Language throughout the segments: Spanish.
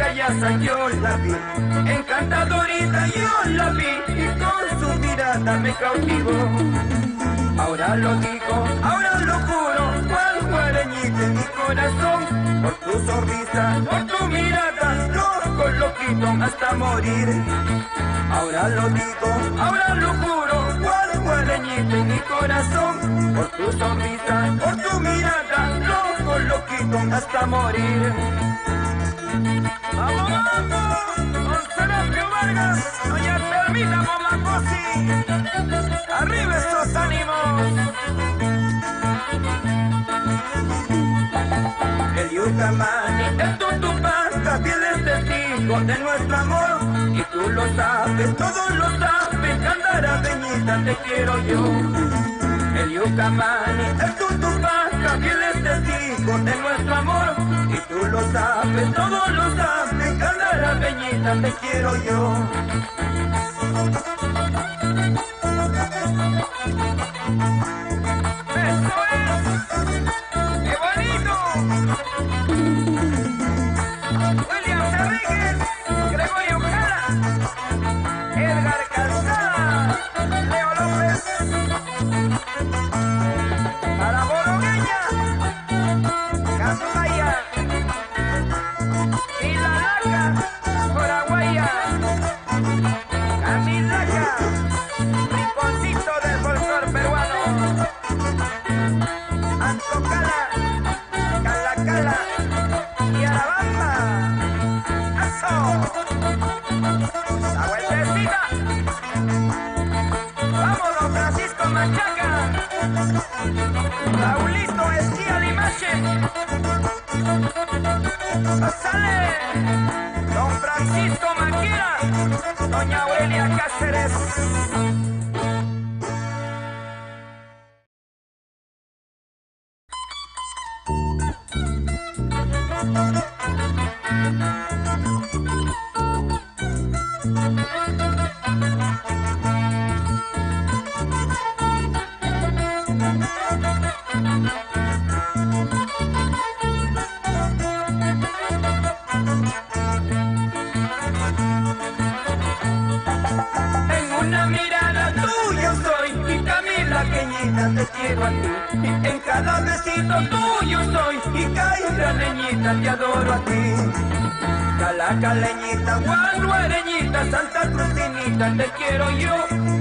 payasa yo la vi, encantadorita yo la vi, y con su mirada me cautivó. Ahora lo digo, ahora lo juro, cual guareñita en mi corazón, por tu sonrisa, por tu mirada, loco, loquito hasta morir. Ahora lo digo, ahora lo juro, cual guareñita en mi corazón, por tu sonrisa, por tu mirada, loco, loquito hasta morir. ¡Vamos, vamos! Don Serapio Vargas, doña Termita Momacosi, ¡arriba esos ánimos! El Yucamani, el Tutupaca, fiel es testigo de nuestro amor, y tú lo sabes, todos lo saben, Candarapeñita te quiero yo. El Yucamani, el Tutupaca, fiel es testigo de nuestro amor, y tú lo sabes, todos lo saben, Candarapeñita te quiero yo. ¡Eso es! ¡Qué bonito! William Enríquez, Gregorio Jara, Edgar Calzada, Leo López, para Borogueña, Cazulaya, Milalaca, Coraguaya, Camilaca, rinconcito del folclor peruano, Antocala, Calacala y Arabamba. ¡Eso! ¡La vueltecita! ¡Vamos, don Francisco Machaca! ¡Raulito Esquía Limache! ¡Sale! Don Francisco Maquera, doña Aurelia Cáceres. En una mirada tuya soy, y Camila Queñita te quiero a ti. En cada besito tuyo soy, y Caira Leñita te adoro a ti. Calacaleñita, guaruareñita, Santa Crucinita te quiero yo.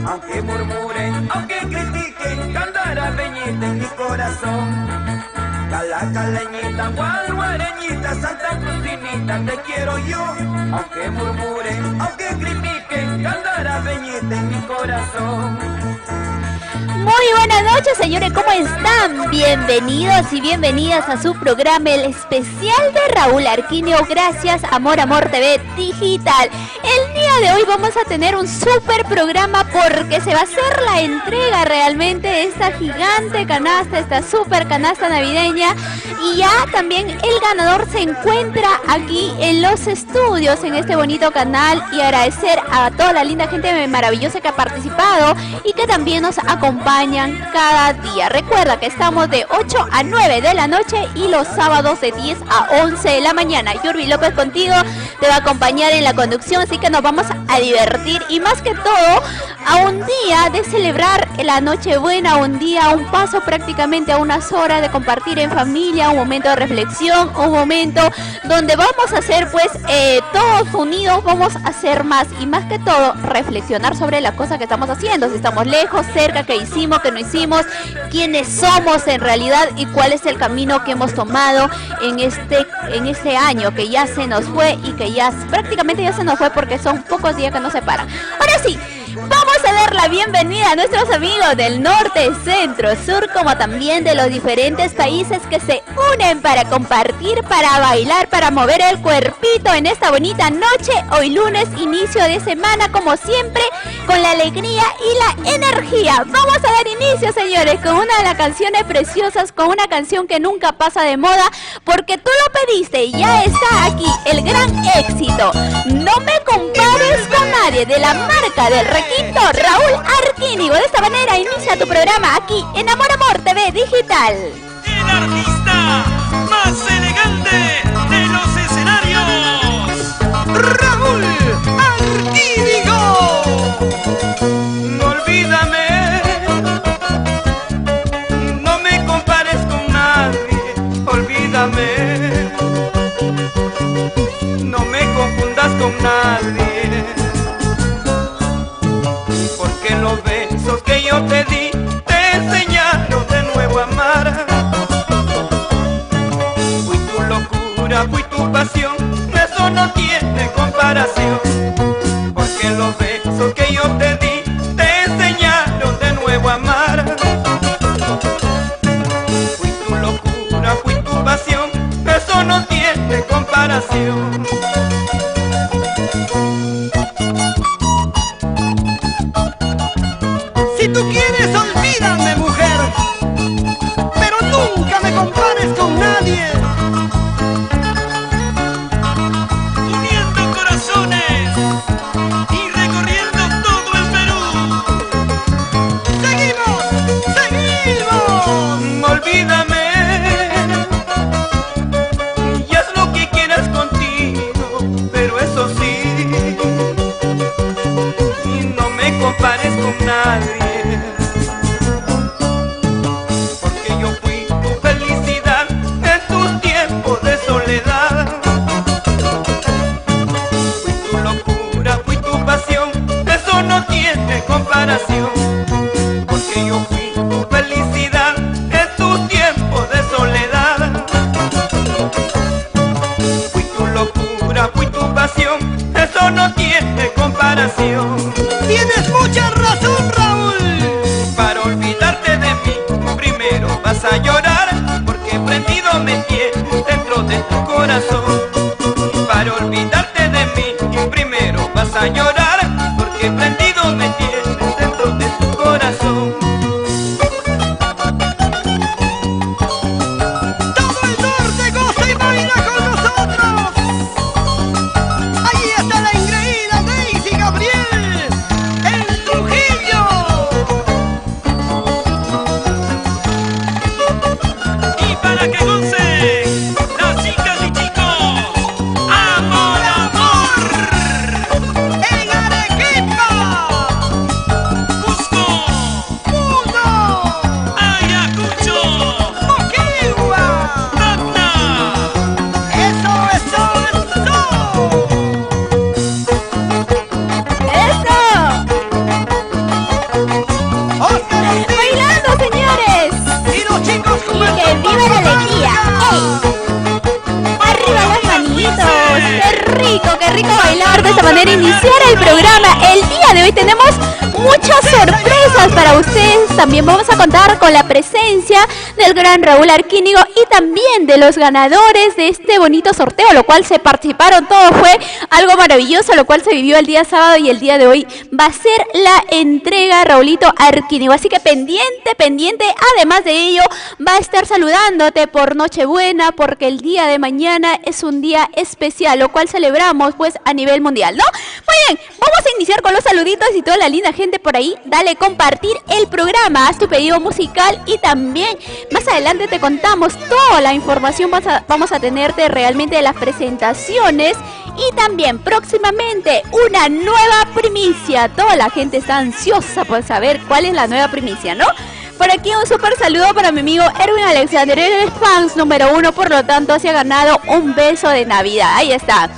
Aunque murmuren, aunque critiquen, Candarapeñita en mi corazón. Calacaleñita, guaruareñita, Santa Crucinita te quiero yo. Aunque murmuren, aunque critiquen, Candarapeñita en mi corazón. Muy buenas noches, señores, ¿cómo están? Bienvenidos y bienvenidas a su programa, el especial de Raúl Arquíneo, gracias Amor Amor TV Digital. El día de hoy vamos a tener un super programa porque se va a hacer la entrega realmente de esta gigante canasta, esta super canasta navideña, y ya también el ganador se encuentra aquí en los estudios, en este bonito canal, y agradecer a toda la linda gente maravillosa que ha participado y que también nos acompañan cada día. Recuerda que estamos de 8 a 9 de la noche y los sábados de 10 a 11 de la mañana. Yurbi López contigo te va a acompañar en la conducción, así que nos vamos a divertir y más que todo a un día de celebrar la Nochebuena, un día, un paso prácticamente a unas horas de compartir en familia, un momento de reflexión, un momento donde vamos a hacer pues todos unidos, vamos a hacer más y más que todo reflexionar sobre la cosa que estamos haciendo, si estamos lejos, cerca, qué hicimos, qué no hicimos, quiénes somos en realidad y cuál es el camino que hemos tomado en este año que ya se nos fue y que ya prácticamente ya se nos fue porque son pocos días que nos separan. Ahora sí, vamos a dar la bienvenida a nuestros amigos del norte, centro, sur, como también de los diferentes países que se unen para compartir, para bailar, para mover el cuerpito en esta bonita noche. Hoy lunes, inicio de semana, como siempre, con la alegría y la energía. Vamos a dar inicio, señores, con una de las canciones preciosas, con una canción que nunca pasa de moda, porque tú lo pediste y ya está aquí, el gran éxito. No me compares con nadie, de la marca del requinto Raúl Arquíneo. De esta manera inicia tu programa aquí en Amor Amor TV Digital. El artista más elegante de los escenarios. pasión, eso no tiene comparación. Porque los besos que yo te di te enseñaron de nuevo a amar. Fui tu locura, fui tu pasión, eso no tiene comparación. Si tú quieres, olvídame, mujer, pero nunca me compares con nadie. Uniendo corazones y recorriendo todo el Perú. ¡Seguimos! ¡Seguimos! Olvídame y haz lo que quieras contigo, pero eso sí, no me compares con nadie. Porque yo fui tu felicidad en tus tiempos de soledad. Fui tu locura, fui tu pasión, eso no tiene comparación. Porque yo fui tu felicidad en tus tiempos de soledad. Fui tu locura, fui tu pasión, eso no tiene comparación. Tienes mucha razón, Raúl. Para olvidarte de mí, primero vas a llorar, porque prendido me tienes dentro de tu corazón. Para olvidarte de mí, primero vas a llorar, porque prendido me tienes dentro de tu corazón. Todo el norte goza y baila con nosotros. Ahí está la engreída Daisy Gabriel, en Trujillo. Y para que gocen las chicas y chicos, amor, amor. En Arequipa, Cusco, Puno, Ayacucho, Moquegua. Tacna. Eso, eso, eso. ¡Eso! Oscar Ortiz ¡Bailando, señores! y los chicos ¡Y que viva la alegría! ¡Ey! ¡Arriba las manitos! Qué rico bailar de esta manera! Iniciar el programa. El día de hoy tenemos muchas sorpresas para ustedes. También vamos a contar con la presencia del gran Raúl Arquínigo y también de los ganadores de este bonito sorteo, lo cual se participaron todos. Fue algo maravilloso, lo cual se vivió el día sábado y el día de hoy va a ser la entrega Raulito Arquínigo. Así que pendiente. Además de ello, va a estar saludándote por Nochebuena, porque el día de mañana es un día especial, lo cual celebramos pues a nivel mundial, ¿no? Muy bien, vamos a iniciar con los saluditos y toda la linda gente por ahí. Dale compartir el programa, haz tu pedido musical y también más adelante te contamos toda la información. Vamos a tenerte realmente de las presentaciones y también próximamente una nueva primicia. Toda la gente está ansiosa por saber cuál es la nueva primicia, ¿no? Por aquí un súper saludo para mi amigo Erwin Alexander, él es fans número 1, por lo tanto se ha ganado un beso de Navidad. Ahí está.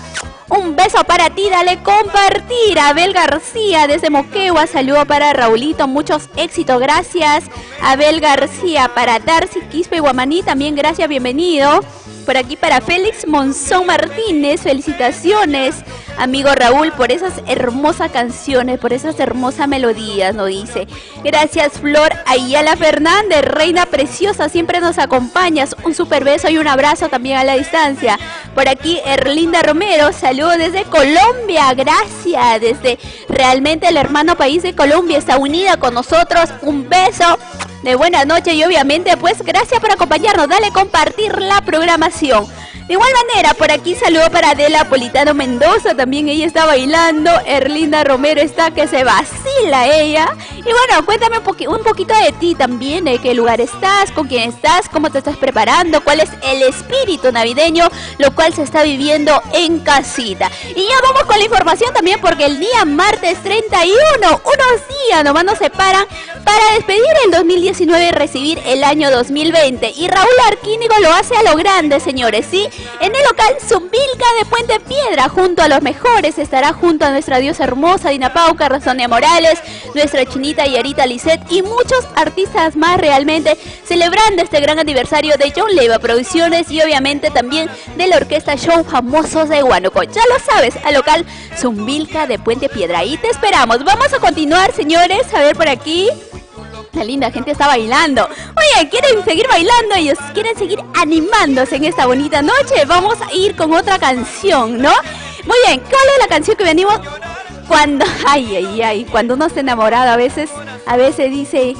Un beso para ti, dale compartir. Abel García desde Moquegua, saludo para Raulito, muchos éxitos, gracias. Abel García, para Darcy Quispe y Guamaní, también gracias, bienvenido. Por aquí para Félix Monzón Martínez, felicitaciones, amigo Raúl, por esas hermosas canciones, por esas hermosas melodías, nos dice. Gracias, Flor Ayala Fernández, reina preciosa, siempre nos acompañas. Un super beso y un abrazo también a la distancia. Por aquí, Erlinda Romero, saludos desde Colombia, gracias. Desde realmente el hermano país de Colombia está unida con nosotros. Un beso de buenas noches y obviamente pues gracias por acompañarnos. Dale compartir la programación. De igual manera, por aquí saludo para Adela Politano Mendoza, también ella está bailando. Erlinda Romero está que se vacila ella. Y bueno, cuéntame un poquito de ti también, de qué lugar estás, con quién estás, cómo te estás preparando, cuál es el espíritu navideño, lo cual se está viviendo en casita. Y ya vamos con la información también, porque el día martes 31, unos días nomás nos separan para despedir el 2019 y recibir el año 2020. Y Raúl Arquínigo lo hace a lo grande, señores, ¿sí? En el local Zumbilca de Puente Piedra, junto a los mejores, estará junto a nuestra diosa hermosa Dina Pauca, Razonia Morales, González, nuestra chinita Yarita Lisset y muchos artistas más realmente celebrando este gran aniversario de John Leiva Producciones y obviamente también de la orquesta Show Famosos de Huánuco. Ya lo sabes, al local Zumbilca de Puente Piedra. Ahí te esperamos. Vamos a continuar, señores. A ver por aquí. La linda gente está bailando. Oye, ¿quieren seguir bailando? Ellos quieren seguir animándose en esta bonita noche. Vamos a ir con otra canción, ¿no? Muy bien, ¿cuál es la canción que venimos? Cuando, cuando uno está enamorado a veces dice,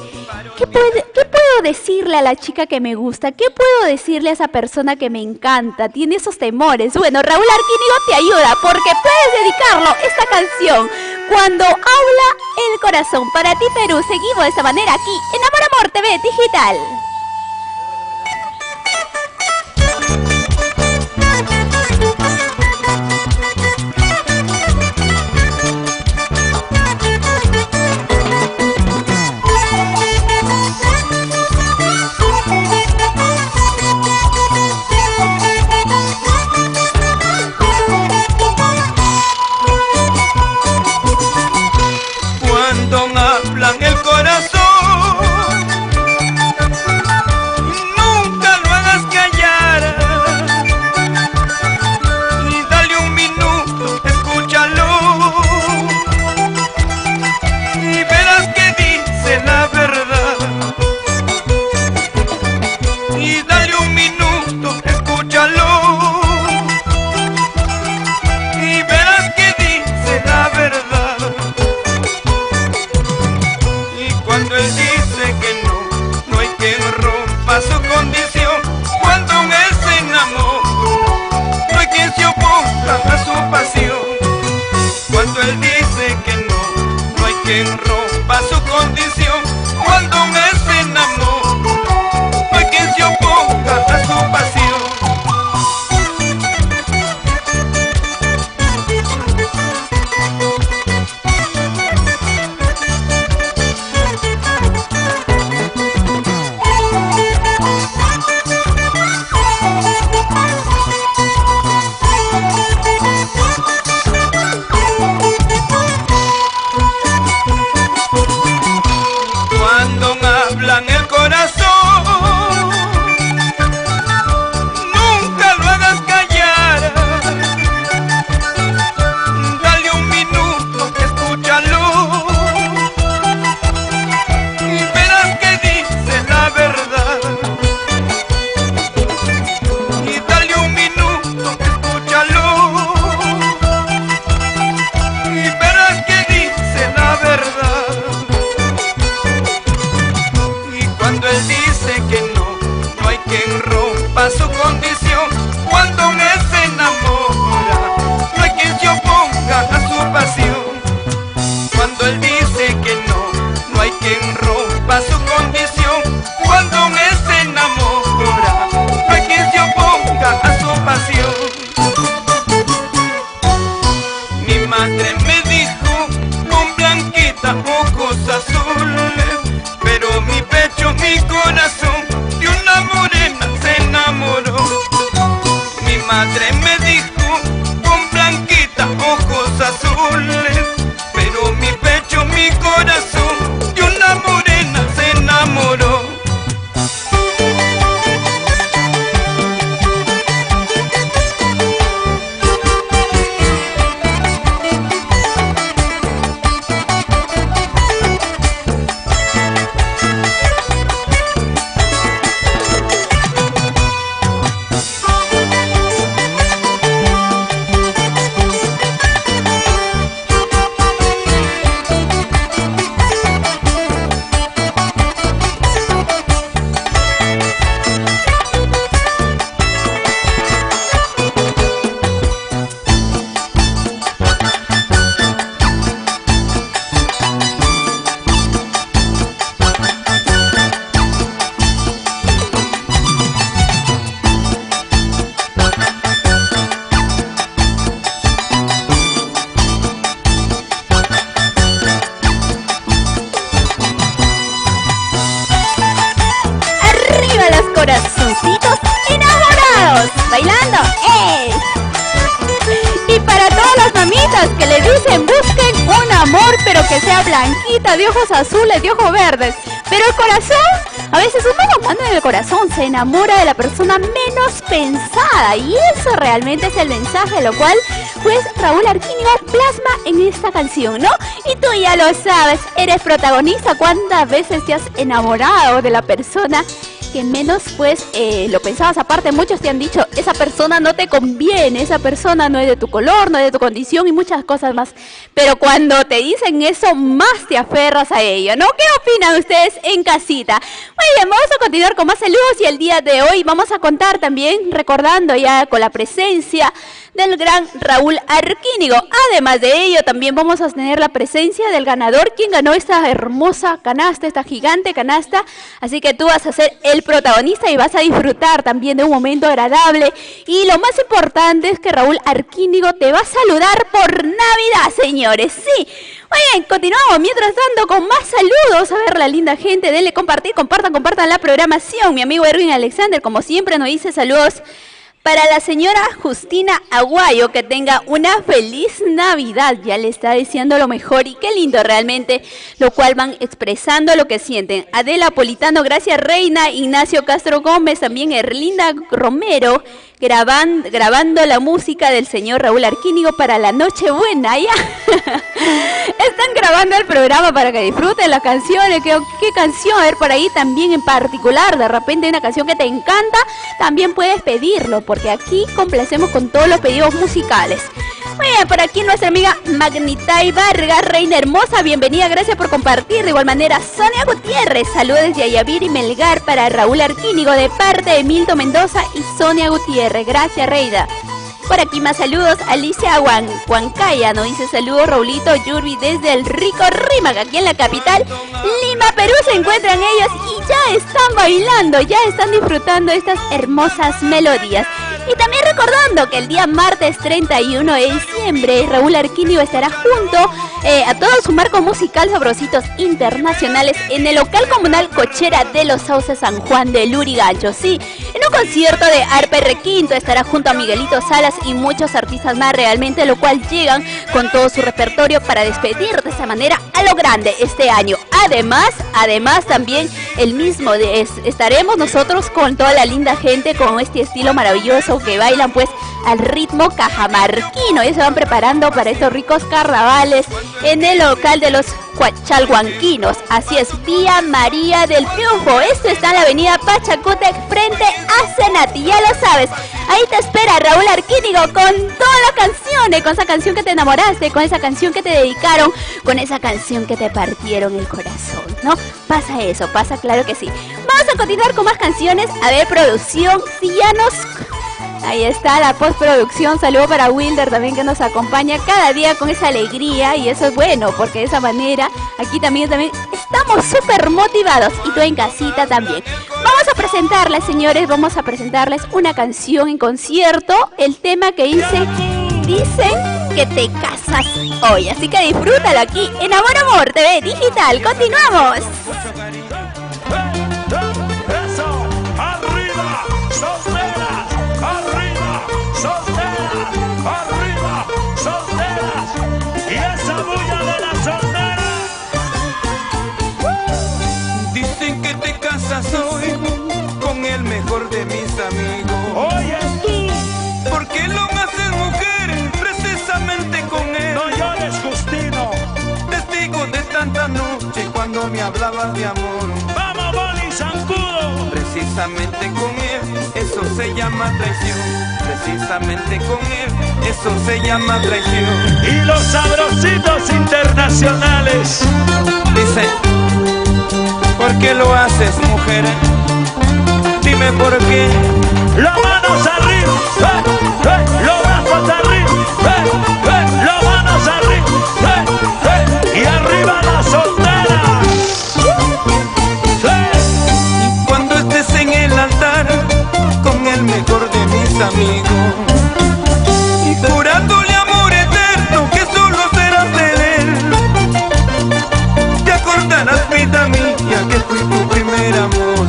¿qué puedo decirle a la chica que me gusta? ¿Qué puedo decirle a esa persona que me encanta? Tiene esos temores. Bueno, Raúl Arquínigo te ayuda porque puedes dedicarlo esta canción. Cuando habla el corazón. Para ti, Perú. Seguimos de esta manera aquí en Amor Amor TV Digital. corazoncitos enamorados, bailando, ¡eh! Y para todas las mamitas que le dicen busquen una amor, pero que sea blanquita, de ojos azules, de ojos verdes. Pero el corazón, a veces uno amando en el corazón se enamora de la persona menos pensada. Y eso realmente es el mensaje, lo cual pues Raúl Arquínigo plasma en esta canción, ¿no? Y tú ya lo sabes, eres protagonista. ¿Cuántas veces te has enamorado de la persona que menos pues lo pensabas? Aparte, muchos te han dicho, esa persona no te conviene, esa persona no es de tu color, no es de tu condición y muchas cosas más. Pero cuando te dicen eso, más te aferras a ello, ¿no? ¿Qué opinan ustedes en casita? Muy bien, vamos a continuar con más saludos y el día de hoy vamos a contar también, recordando ya con la presencia del gran Raúl Arquínigo. Además de ello, también vamos a tener la presencia del ganador, quien ganó esta hermosa canasta, esta gigante canasta. Así que tú vas a ser el protagonista y vas a disfrutar también de un momento agradable. Y lo más importante es que Raúl Arquínigo te va a saludar por Navidad, señores. Sí. Muy bien, continuamos mientras tanto con más saludos. A ver, la linda gente, denle compartir, compartan la programación. Mi amigo Erwin Alexander, como siempre, nos dice saludos para la señora Justina Aguayo, que tenga una feliz Navidad. Ya le está diciendo lo mejor y qué lindo realmente, lo cual van expresando lo que sienten. Adela Politano, gracias Reina. Ignacio Castro Gómez, también Erlinda Romero, grabando la música del señor Raúl Arquínigo para la Nochebuena. Ya están grabando el programa para que disfruten las canciones. ¿Qué canción? A ver, por ahí también en particular, de repente hay una canción que te encanta, también puedes pedirlo, porque aquí complacemos con todos los pedidos musicales. Muy bien, por aquí nuestra amiga Magnitay Vargas, reina hermosa, bienvenida, gracias por compartir. De igual manera, Sonia Gutiérrez, saludos desde Ayavir y Melgar para Raúl Arquínigo de parte de Milton Mendoza y Sonia Gutiérrez. Gracias, Reida. Por aquí más saludos, Alicia Huancaya nos dice saludos, Raulito Yurbi desde el rico Rímac, aquí en la capital, Lima, Perú. Se encuentran ellos y ya están bailando, ya están disfrutando estas hermosas melodías. Y también recordando que el día martes 31 de diciembre, Raúl Arquínigo estará junto a todo su marco musical Sabrositos Internacionales en el local comunal Cochera de los Sauces San Juan de Lurigancho. Sí, en un concierto de arpa y requinto estará junto a Miguelito Salas y muchos artistas más realmente, lo cual llegan con todo su repertorio para despedir de esa manera a lo grande este año. Además también el mismo estaremos nosotros con toda la linda gente con este estilo maravilloso que bailan pues al ritmo cajamarquino y se van preparando para estos ricos carnavales en el local de los chalhuanquinos. Así es, Vía María del Triunfo. Esto está en la avenida Pachacútec frente a Cenati, ya lo sabes. Ahí te espera Raúl Arquínigo con todas las canciones, con esa canción que te enamoraste, con esa canción que te dedicaron, con esa canción que te partieron el corazón, ¿no? Pasa eso, pasa, claro que sí. Vamos a continuar con más canciones. A ver, producción, si ya nos... Ahí está la postproducción. Saludo para Wilder también, que nos acompaña cada día con esa alegría, y eso es bueno porque de esa manera aquí también estamos súper motivados, y tú en casita también. Vamos a presentarles, señores, vamos a presentarles una canción en concierto, el tema que dice Dicen que te casas hoy, así que disfrútalo aquí en Amor Amor TV Digital. Continuamos. Soy con el mejor de mis amigos. Oye tú, ¿por qué lo haces mujer? Precisamente con él. no llores, Justino. Testigo de tanta noche cuando me hablabas de amor. Vamos, Boli Zancudo. Precisamente con él, eso se llama traición. Precisamente con él, eso se llama traición. Y los Sabrositos Internacionales. Dice, ¿por qué lo haces, mujer? Dime por qué. Las manos arriba, los brazos arriba, las manos arriba, y arriba las solteras. Cuando estés en el altar con el mejor de mis amigos, jurándole amor eterno que solo serás de él, te acordarás, vida mía, que fui tu primer amor.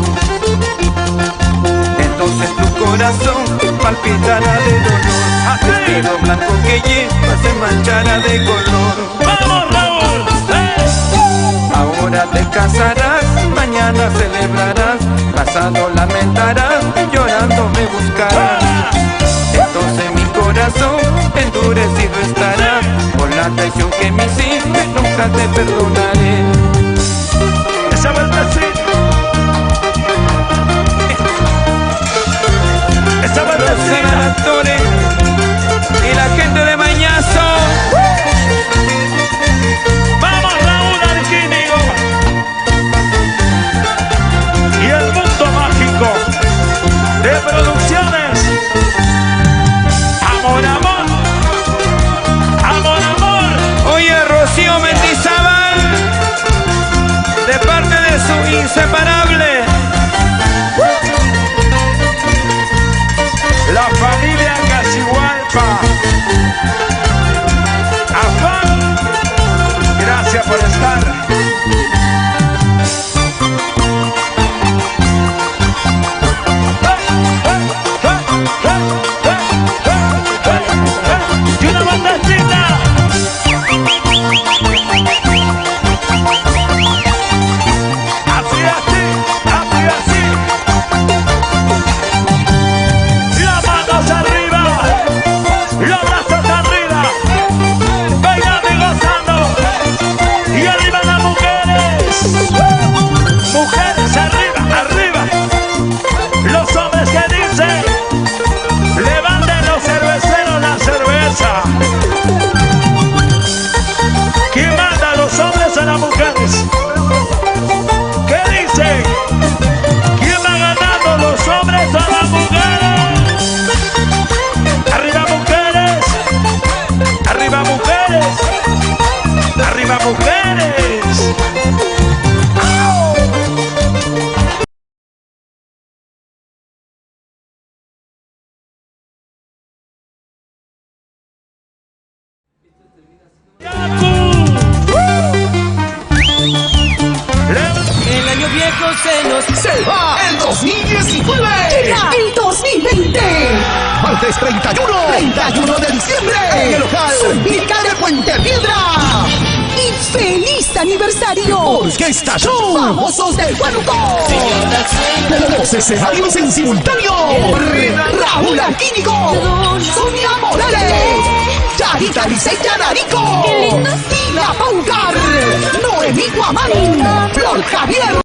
Entonces tu corazón palpitará de dolor, el vestido blanco que llevas se manchará de color. ¡Vamos, Raúl! abrazarás, mañana celebrarás, pasado lamentarás, llorando me buscarás. Entonces mi corazón endurecido estará por la traición que me hiciste, nunca te perdonaré. Esa vueltecita, esa vueltecita. Los actores y la gente de Mañazo. Vamos Raúl Arquínigo y el mundo mágico de producciones. Amor, amor, amor, amor. Oye, Rocío Mendizábal, de parte de su inseparable, La familia Cachihualpa. Afán, gracias por estar. Y una bandacita. Así, así, así, así. Las manos arriba, los brazos arriba, bailando y gozando. Y arriba las mujeres, mujeres arriba, arriba. Los hombres que dicen, levanten los cerveceros la cerveza. ¿Quién manda a los hombres o las mujeres? ¿Qué dicen? ¿Quién va ganando, los hombres o las mujeres? Arriba mujeres, arriba mujeres, arriba mujeres. ¡Au! El año viejo se va el 2019. Llega el 2020. Martes 31 de diciembre. En el local Vilca de Puente Piedra. Y feliz aniversario. Orquesta Show. Famosos del Huánuco. Los escenarios en simultáneo. Raúl Arquínigo. Sonia Morales. Charita Liceya Narico. Y la Paucar. Noemí Guamán. Flor Javier.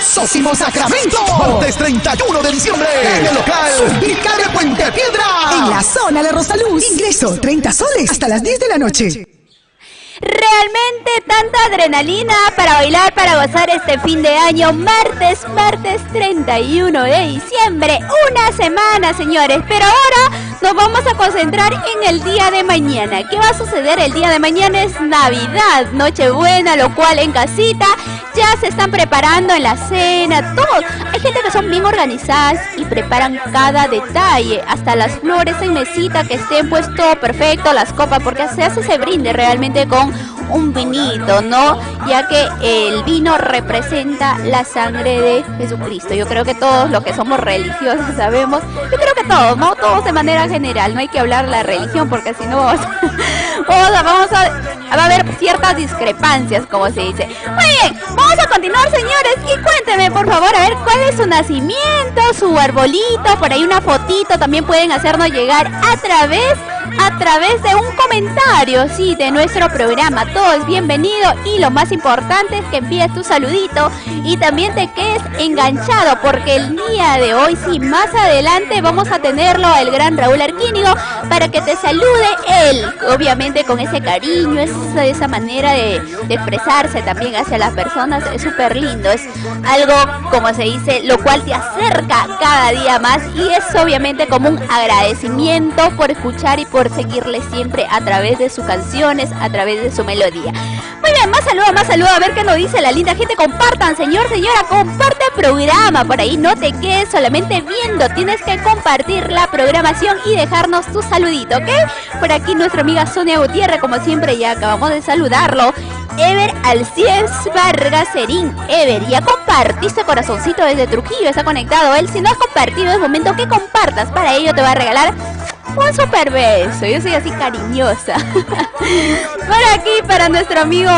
Sósimo Sacramento. Martes 31 de diciembre. En el local Vilca de Puente Piedra. En la zona de Rosaluz. Ingreso 30 soles hasta las 10 de la noche. Realmente tanta adrenalina para bailar, para gozar este fin de año, martes 31 de diciembre, una semana, señores, pero ahora nos vamos a concentrar en el día de mañana. ¿Qué va a suceder el día de mañana? Es Navidad, Nochebuena, lo cual en casita ya se están preparando en la cena, todo. Hay gente que son bien organizadas y preparan cada detalle, hasta las flores en mesita, que estén pues todo perfecto, las copas, porque se hace ese brinde realmente con un vinito, ¿no? Ya que el vino representa la sangre de Jesucristo. Yo creo que todos los que somos religiosos sabemos, yo creo que todos, ¿no? Todos de manera general, no hay que hablar de la religión porque si no vamos a va a haber ciertas discrepancias, como se dice. Muy bien, vamos a continuar, señores, y cuéntenme, por favor, a ver cuál es su nacimiento, su arbolito, por ahí una fotito, también pueden hacernos llegar a través de un comentario, sí, de nuestro programa. Todo es bienvenido y lo más importante es que envíes tu saludito y también te quedes enganchado, porque el día de hoy, sí, más adelante vamos a tenerlo el gran Raúl Arquínigo para que te salude él, obviamente con ese cariño, esa manera de expresarse también hacia las personas. Es súper lindo, es algo, como se dice, lo cual te acerca cada día más y es obviamente como un agradecimiento por escuchar y por seguirle siempre a través de sus canciones, a través de su melodía. Muy bien, más saludo, a ver qué nos dice la linda gente. Compartan, señora, comparte el programa, por ahí no te quedes solamente viendo, tienes que compartir la programación y dejarnos tu saludito, ¿ok? Por aquí nuestra amiga Sonia Gutiérrez, como siempre, ya acabamos de saludarlo. Ever Alcides Vargas Serín. Ever, ya compartiste, corazoncito, desde Trujillo, está conectado él. Si no has compartido, es momento que compartas, para ello te va a regalar un super beso. Yo soy así cariñosa. Por aquí, para nuestro amigo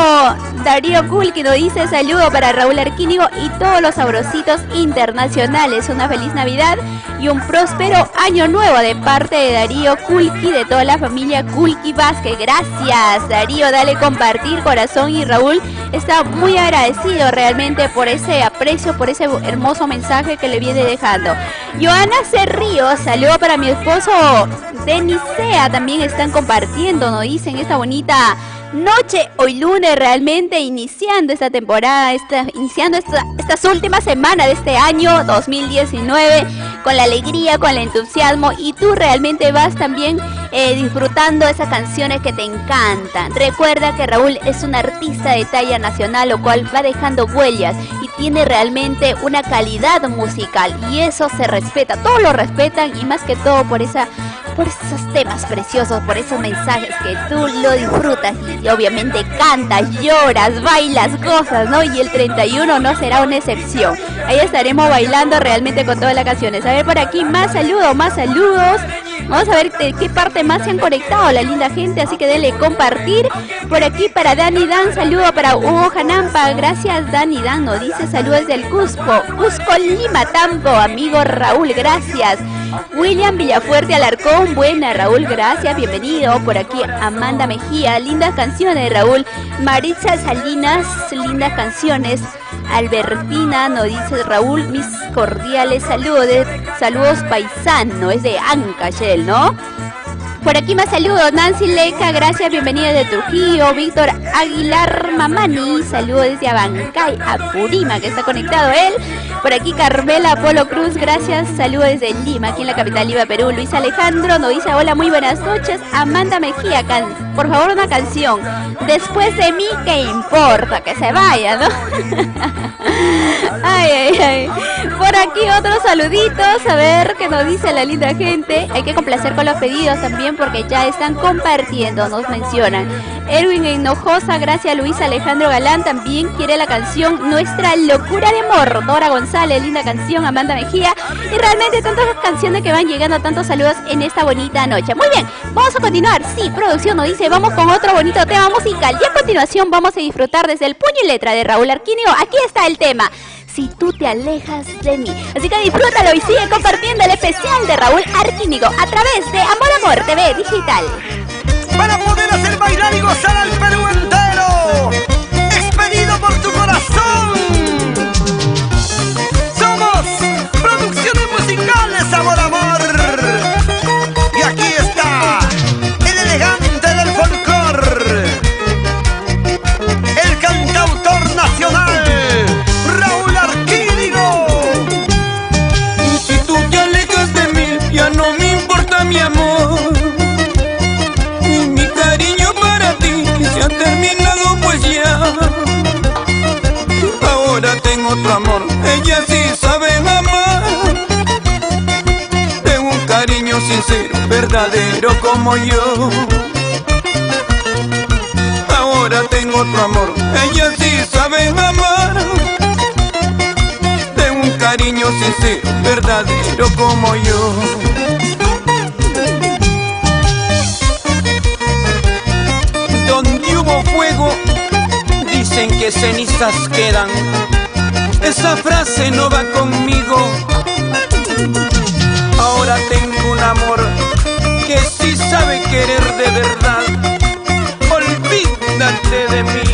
Darío Kulki, nos dice saludo para Raúl Arquínigo y todos los sabrositos internacionales. Una feliz Navidad y un próspero año nuevo de parte de Darío Kulki, de toda la familia Kulki Vázquez. Gracias, Darío, dale compartir, corazón, y Raúl está muy agradecido realmente por ese aprecio, por ese hermoso mensaje que le viene dejando. Joana Cerrillo, saludo para mi esposo Denisea, también están compartiendo, nos dicen, esta bonita noche, hoy lunes, realmente iniciando esta temporada, iniciando estas últimas semanas de este año 2019 con la alegría, con el entusiasmo, y tú realmente vas también disfrutando esas canciones que te encantan. Recuerda que Raúl es un artista de talla nacional, lo cual va dejando huellas y tiene realmente una calidad musical, y eso se respeta, todos lo respetan, y más que todo por esos temas preciosos, por esos mensajes que tú lo disfrutas y obviamente cantas, lloras, bailas, gozas, ¿no? Y el 31 no será una excepción. Ahí estaremos bailando realmente con todas las canciones. A ver, por aquí más saludos, más saludos. Vamos a ver de qué parte más se han conectado la linda gente, así que denle compartir. Por aquí para Dani Dan, saludo para Hugo Janampa. Gracias, Dani Dan, nos dice saludos del Cusco, Lima, Tambo, amigo Raúl, gracias. William Villafuerte Alarcón, buena Raúl, gracias, bienvenido. Por aquí Amanda Mejía, lindas canciones Raúl. Maritza Salinas, lindas canciones. Albertina nos dice Raúl, mis cordiales saludos paisano, es de Ancash, ¿no? Por aquí más saludos, Nancy Leca, gracias, bienvenida de Trujillo. Víctor Aguilar Mamani, saludos desde Abancay, Apurima, que está conectado él. Por aquí Carmela Polo Cruz, gracias, saludos desde Lima, aquí en la capital Lima, Perú. Luis Alejandro nos dice hola, muy buenas noches. Amanda Mejía, por favor una canción. Después de mí, ¿qué importa? Que se vaya, ¿no? Ay. Por aquí otros saluditos, a ver qué nos dice la linda gente. Hay que complacer con los pedidos también, porque ya están compartiendo, nos mencionan. Erwin Hinojosa, gracias. Luis Alejandro Galán también quiere la canción Nuestra Locura de Amor. Dora González, linda canción. Amanda Mejía, y realmente tantas canciones que van llegando, tantos saludos en esta bonita noche. Muy bien, vamos a continuar. Sí, producción nos dice, vamos con otro bonito tema musical, y a continuación vamos a disfrutar desde el puño y letra de Raúl Arquínigo. Aquí está el tema, Si tú te alejas de mí. Así que disfrútalo y sigue compartiendo el especial de Raúl Arquínigo a través de Amor TV Digital. Para poder hacer bailar y gozar al Perú entero, expedido por tu corazón. Somos Producciones Musicales Amor. Y aquí está el elegante del folclor, el cantautor nacional, Raúl Arquínigo. Si tú te alejas de mí, ya no me importa mi amor. Y mi cariño para ti se ha terminado, pues ya. Ahora tengo otro amor, ella sí sabe amar. Tengo un cariño sincero, verdadero como yo. Ahora tengo otro amor, ella sí sabe amar. Tengo un cariño sincero, verdadero como yo. Donde hubo fuego, dicen que cenizas quedan. Esa frase no va conmigo. Ahora tengo un amor que sí sabe querer de verdad. Olvídate de mí.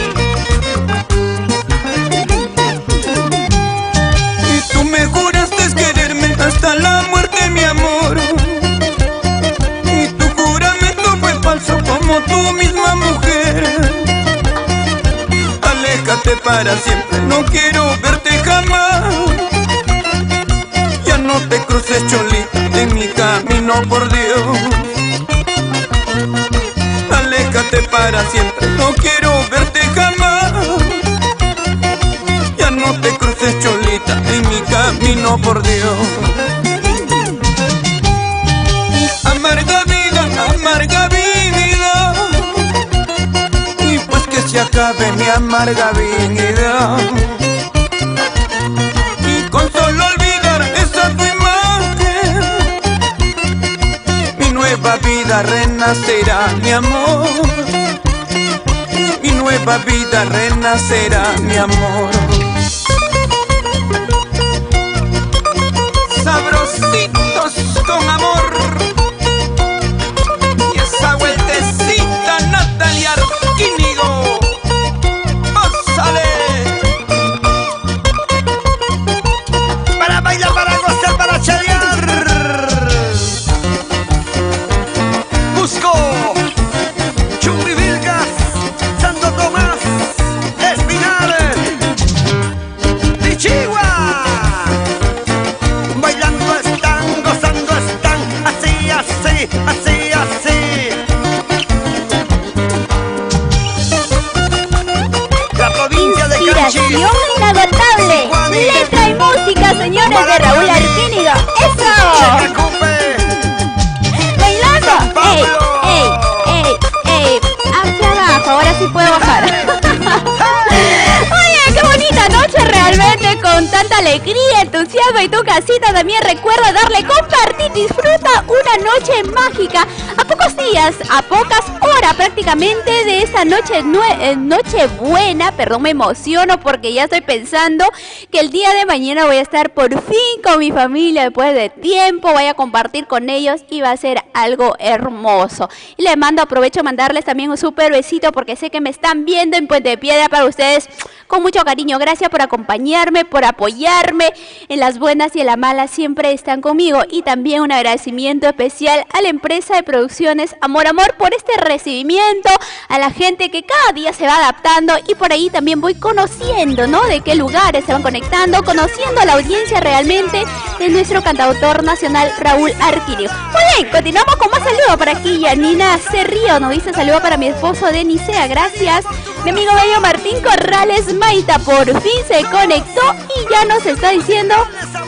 Y tú me juraste quererme hasta la muerte, mi amor. Y tu juramento fue falso como tú misma, mujer. Aléjate para siempre, no quiero verte jamás. Ya no te cruces, cholita, en mi camino, por Dios. Aléjate para siempre, no quiero verte jamás. Ya no te cruces, cholita, en mi camino, por Dios. Amarga vida, y pues que se acabe mi amarga vida. Y con solo olvidar esa tu imagen, mi nueva vida renacerá, mi amor. Mi nueva vida renacerá, mi amor. Sabrositos con amor. Y esa vueltecita Natalia Arquínigo. ¡Ósale! Para bailar, para gozar, para chalear. Cusco, Chumbivilcas, Santo Tomás, Espinal y Chihuahua. Bailando están, gozando están, así, así, así, así. La provincia de Canchis. Inspiración inagotable. Letra y música, señores, de Raúl Arquínigo. ¡Eso! ¡Bailando! ¡Ey, ey, ey, ey! Hacia abajo, ahora sí puedo bajar. Oye, qué bonita noche realmente, con tanta alegría, entusiasmo, y tu casita también recuerda darle compartir, disfruta una noche mágica. A pocos días, a pocas horas prácticamente de esta noche buena, perdón, me emociono porque ya estoy pensando que el día de mañana voy a estar por fin con mi familia después de tiempo, voy a compartir con ellos y va a ser algo hermoso. Y les aprovecho a mandarles también un súper besito porque sé que me están viendo en Puente Piedra, para ustedes con mucho cariño. Gracias por acompañarme, por apoyarme en las buenas y en las malas, siempre están conmigo. Y también un agradecimiento especial a la empresa de producciones Amor Amor por este recibimiento, a la gente que cada día se va adaptando, y por ahí también voy conociendo, ¿no?, de qué lugares se van conectando, conociendo a la audiencia realmente de nuestro cantautor nacional Raúl Arquínigo. Muy bien, continuamos con más saludos por aquí. Yanina Cerrillo nos dice: saludo para mi esposo Denisea, gracias. Mi amigo bello Martín Corrales Maita por fin se conectó y ya nos está diciendo: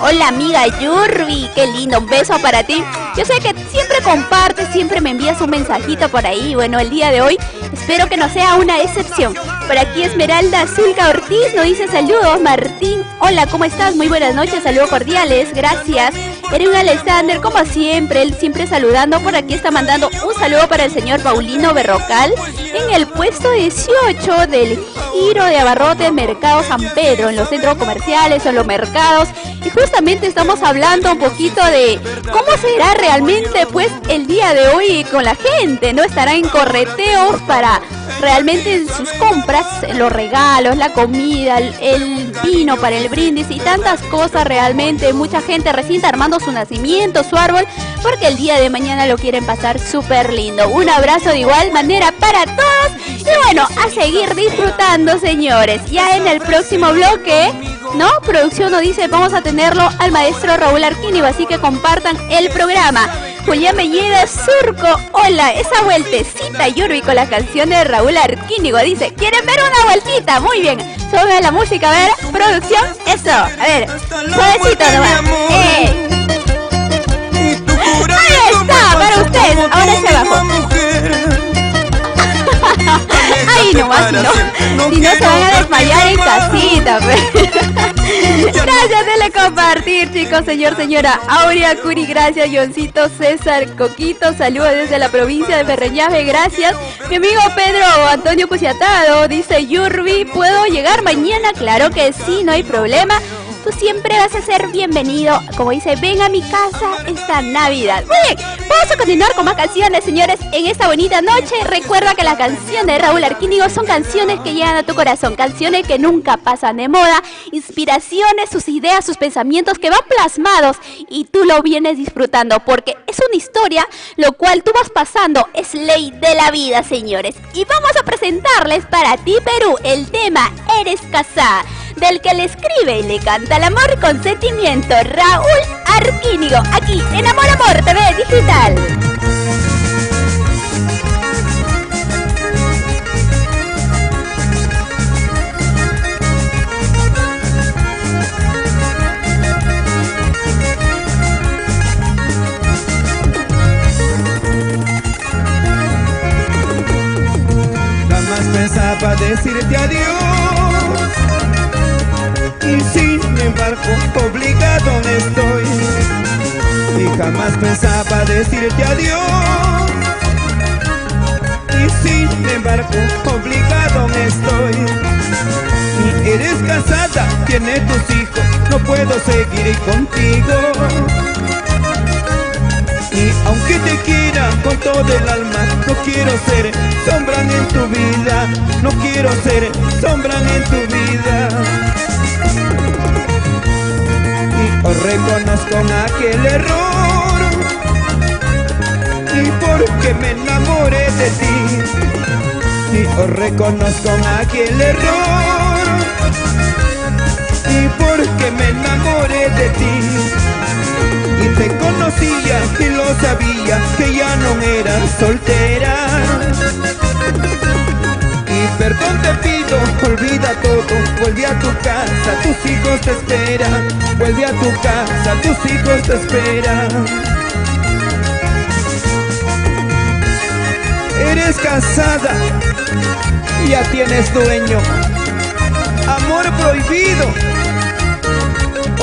hola amiga Yurbi, qué lindo, un beso para ti. Yo sé que siempre compartes, siempre me envías un mensajito por ahí. Bueno, el día de hoy espero que no sea una excepción. Por aquí Esmeralda Zulca Ortiz nos dice: saludos Martín, hola, ¿cómo estás? Muy buenas noches, saludos cordiales, gracias. Erwin Alexander, como siempre, él siempre saludando. Por aquí está mandando un saludo para el señor Paulino Berrocal en el puesto 18 del giro de abarrotes Mercado San Pedro, en los centros comerciales o en los mercados. Y justamente estamos hablando un poquito de cómo será realmente pues el día de hoy con la gente, ¿no? Estará en correteos para realmente sus compras, los regalos, la comida, el vino para el brindis y tantas cosas. Realmente mucha gente recién está armando su nacimiento, su árbol, porque el día de mañana lo quieren pasar súper lindo. Un abrazo de igual manera para todos y bueno, a seguir disfrutando, señores. Ya en el próximo bloque, ¿no? Producción nos dice: vamos a tenerlo al maestro Raúl Arquínigo, así que compartan el programa. Julián Melleda Surco, hola, esa vueltecita Yurbi con la canción de Raúl Arquínigo. Dice: ¿quieren ver una vueltita? Muy bien, sube la música, a ver, producción, eso, a ver, suavecito nomás. Ahí está, para ustedes, ahora hacia abajo. Ay, nomás, si no se van a desmayar en casita, pues. Gracias de compartir, chicos, señora Aurea Curi, gracias. Johncito César Coquito, saludos desde la provincia de Ferreñafe, gracias. Mi amigo Pedro Antonio Cusiatado dice: Yurbi, ¿puedo llegar mañana? Claro que sí, no hay problema. Tú siempre vas a ser bienvenido, como dice, ven a mi casa esta Navidad. Muy bien, vamos a continuar con más canciones, señores, en esta bonita noche. Recuerda que las canciones de Raúl Arquínigo son canciones que llegan a tu corazón, canciones que nunca pasan de moda, inspiraciones, sus ideas, sus pensamientos que van plasmados y tú lo vienes disfrutando, porque es una historia lo cual tú vas pasando, es ley de la vida, señores. Y vamos a presentarles para ti, Perú, el tema Eres Casá, del que le escribe y le canta el amor con sentimiento, Raúl Arquínigo, aquí en Amor Amor TV Digital. Jamás pensaba decirte adiós, y sin embargo obligado estoy. Y jamás pensaba decirte adiós, y sin embargo obligado me estoy. Y eres casada, tienes tus hijos, no puedo seguir contigo. Y aunque te quiera con todo el alma, no quiero ser sombra en tu vida, no quiero ser sombra en tu vida. Y os reconozco aquel error, y porque me enamoré de ti. Y os reconozco aquel error, y porque me enamoré de ti. Y te conocía y lo sabía que ya no eras soltera. Y perdón te pido, olvida todo, vuelve a tu casa, tus hijos te esperan. Vuelve a tu casa, tus hijos te esperan. Eres casada, ya tienes dueño. Amor prohibido,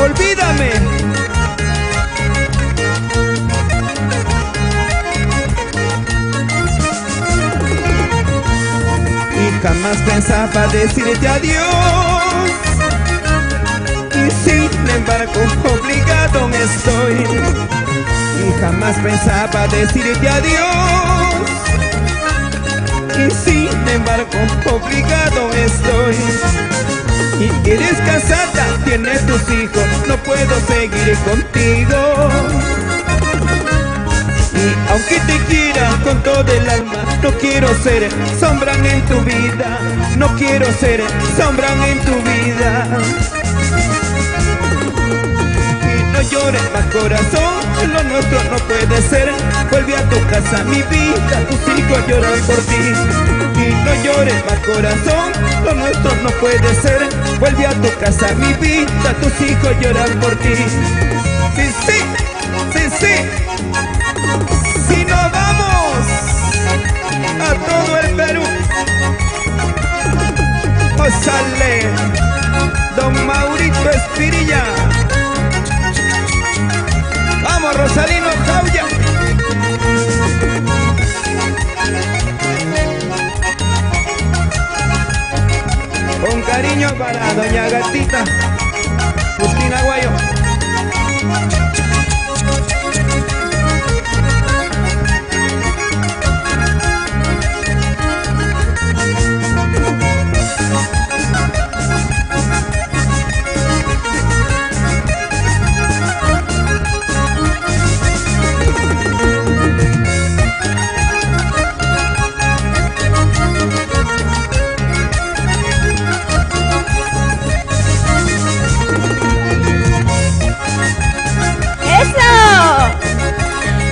olvídame. Jamás pensaba decirte adiós, y sin embargo obligado me estoy. Y jamás pensaba decirte adiós, y sin embargo obligado estoy. Y eres casada, tienes tus hijos, no puedo seguir contigo. Y aunque te quiera con todo el alma, no quiero ser sombra en tu vida, no quiero ser sombra en tu vida. Y no llores más corazón, lo nuestro no puede ser. Vuelve a tu casa mi vida, tus hijos lloran por ti. Y no llores más corazón, lo nuestro no puede ser. Vuelve a tu casa mi vida, tus hijos lloran por ti. Sí, sí, sí, sí. Si nos vamos a todo el Perú, nos sale don Maurito Espirilla. Vamos, Rosalino Jauya. Con cariño para doña Gatita Justina Guayo.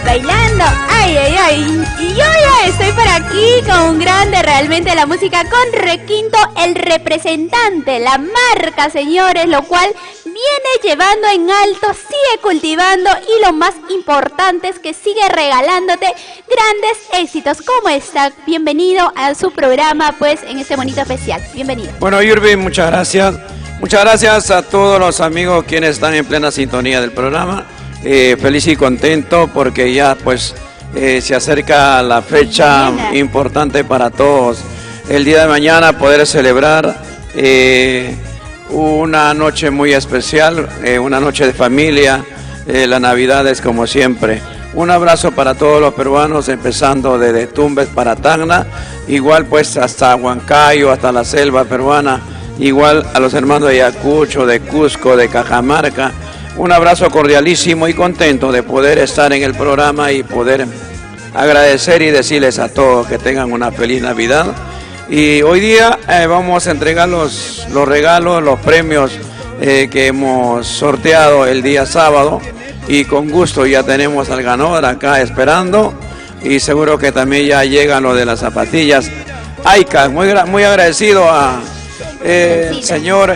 Bailando, ay, ay, ay. Y yo ya estoy por aquí con un grande realmente de la música, con Requinto, el representante, la marca, señores, lo cual viene llevando en alto, sigue cultivando y lo más importante es que sigue regalándote grandes éxitos. ¿Cómo está? Bienvenido a su programa, pues, en este bonito especial. Bienvenido. Bueno, Yurbi, muchas gracias. Muchas gracias a todos los amigos quienes están en plena sintonía del programa. Feliz y contento porque ya pues se acerca la fecha importante para todos. El día de mañana poder celebrar una noche muy especial, una noche de familia, la Navidad es como siempre. Un abrazo para todos los peruanos, empezando desde Tumbes para Tacna, igual pues hasta Huancayo, hasta la selva peruana, igual a los hermanos de Ayacucho, de Cusco, de Cajamarca. Un abrazo cordialísimo y contento de poder estar en el programa y poder agradecer y decirles a todos que tengan una feliz Navidad. Y hoy día vamos a entregar los regalos, los premios que hemos sorteado el día sábado, y con gusto ya tenemos al ganador acá esperando, y seguro que también ya llegan lo de las zapatillas Aika. Muy agradecido a señor,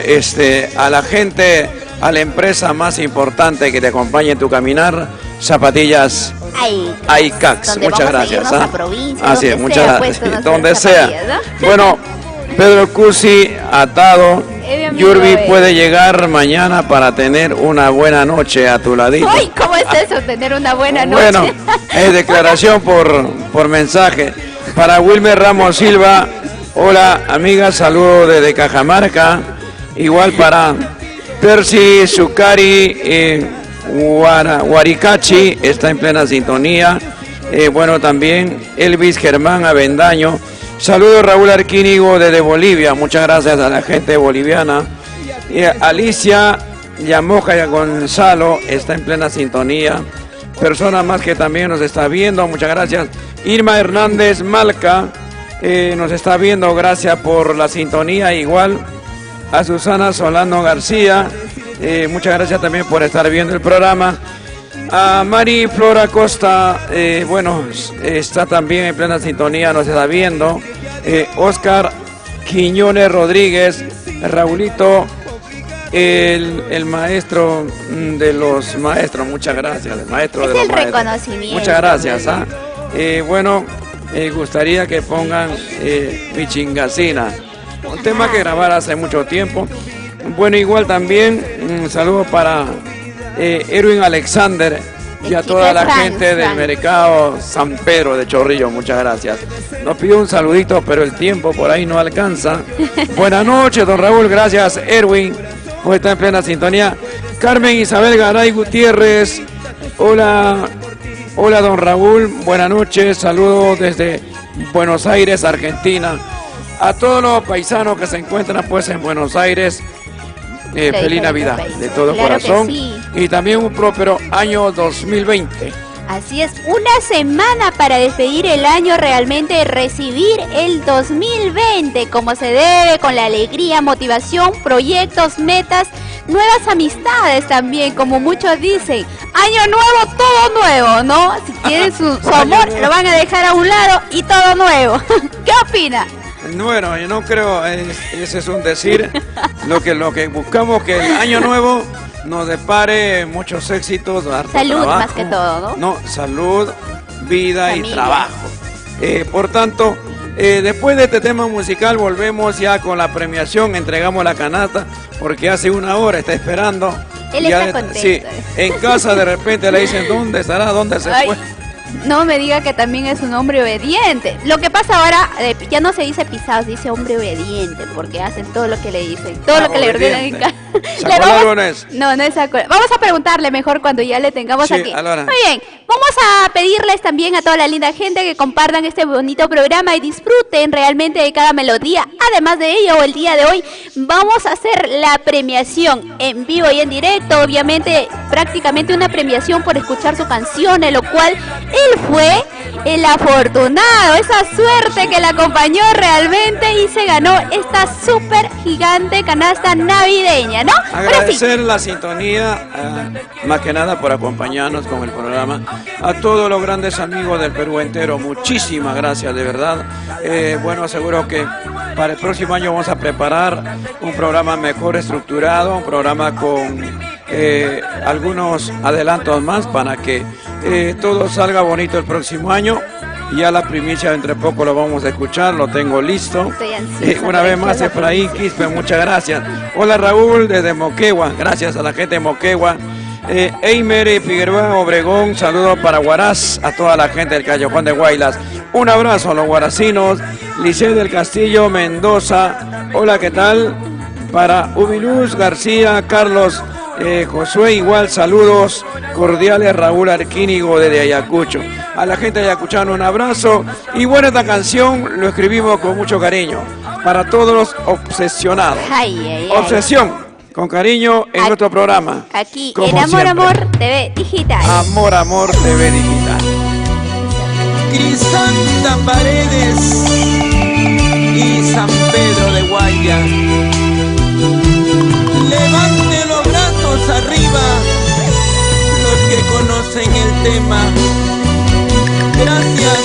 a la gente, a la empresa más importante que te acompañe en tu caminar, zapatillas Aicax. Muchas gracias. Así es, muchas gracias. Donde sea. ¿No? Bueno, Pedro Cusi atado. Yurbi puede llegar mañana para tener una buena noche a tu ladito. Ay, ¿cómo es eso, tener una buena noche? Bueno, es declaración por mensaje. Para Wilmer Ramos Silva, hola amiga, saludo desde Cajamarca. Igual para Percy Zucari, Huaricachi, está en plena sintonía. Bueno, también Elvis Germán Avendaño. Saludos Raúl Arquínigo desde Bolivia, muchas gracias a la gente boliviana. Alicia Yamoja Gonzalo está en plena sintonía. Persona más que también nos está viendo, muchas gracias. Irma Hernández Malca nos está viendo, gracias por la sintonía. Igual a Susana Solano García, muchas gracias también por estar viendo el programa. A Mari Flora Costa, bueno, está también en plena sintonía, nos está viendo. Oscar Quiñones Rodríguez, Raulito, el maestro de los maestros, muchas gracias, el maestro es de los el maestros. Reconocimiento. Muchas gracias. Bueno, gustaría que pongan Mi Chingacina, un tema que grabara hace mucho tiempo. Bueno, igual también un saludo para Erwin Alexander y a toda la gente del mercado San Pedro de Chorrillo, muchas gracias. Nos pidió un saludito, pero el tiempo por ahí no alcanza. Buenas noches, don Raúl, gracias Erwin, por estar en plena sintonía. Carmen Isabel Garay Gutiérrez, hola, hola don Raúl, buenas noches, saludos desde Buenos Aires, Argentina. A todos los paisanos que se encuentran pues en Buenos Aires, feliz Navidad de todo corazón, sí. Y también un próspero año 2020. Así es, una semana para despedir el año, realmente recibir el 2020 como se debe, con la alegría, motivación, proyectos, metas, nuevas amistades también, como muchos dicen. Año nuevo, todo nuevo, ¿no? Si tienen su amor, lo van a dejar a un lado y todo nuevo. ¿Qué opina? Bueno, yo no creo, ese es un decir. Lo que buscamos que el año nuevo nos depare muchos éxitos, harto salud trabajo, más que todo, ¿no? No, salud, vida familia. Y trabajo. Por tanto, después de este tema musical volvemos ya con la premiación, entregamos la canasta, porque hace una hora está esperando. Él ya está contento. Sí, en casa de repente le dicen, ¿dónde estará? ¿Dónde se fue? No me diga que también es un hombre obediente. Lo que pasa ahora, ya no se dice pisados, dice hombre obediente, porque hacen todo lo que le dicen, todo lo que le ordenan en casa. No es acuerdo. Vamos a preguntarle mejor cuando ya le tengamos aquí. Alora. Muy bien, vamos a pedirles también a toda la linda gente que compartan este bonito programa y disfruten realmente de cada melodía. Además de ello, el día de hoy vamos a hacer la premiación en vivo y en directo, obviamente prácticamente una premiación por escuchar su canción, en lo cual él fue el afortunado, esa suerte que le acompañó realmente y se ganó esta súper gigante canasta navideña, ¿no? Agradecer la sintonía, más que nada por acompañarnos con el programa. A todos los grandes amigos del Perú entero, muchísimas gracias, de verdad. Bueno, aseguro que para el próximo año vamos a preparar un programa mejor estructurado, un programa con algunos adelantos más para que todo salga bonito el próximo año. Ya la primicia entre poco lo vamos a escuchar, lo tengo listo. Una vez más, Efraín Quispe, muchas gracias. Hola Raúl desde Moquegua, gracias a la gente de Moquegua. Eimer Figueroa Obregón, saludos para Huaraz, a toda la gente del Callejón de Guaylas. Un abrazo a los guaracinos. Liceo del Castillo Mendoza, hola, ¿qué tal? Para Ubiluz García, Carlos Josué, igual saludos cordiales, Raúl Arquínigo desde Ayacucho. A la gente de Ayacuchano un abrazo. Y bueno, esta canción lo escribimos con mucho cariño para todos los obsesionados. Obsesión, con cariño en nuestro programa. Aquí en Amor siempre. Amor TV Digital. Amor Amor TV Digital. Crisanta Paredes y San Pedro de Guaya. Levante los brazos arriba los que conocen el tema. Gracias,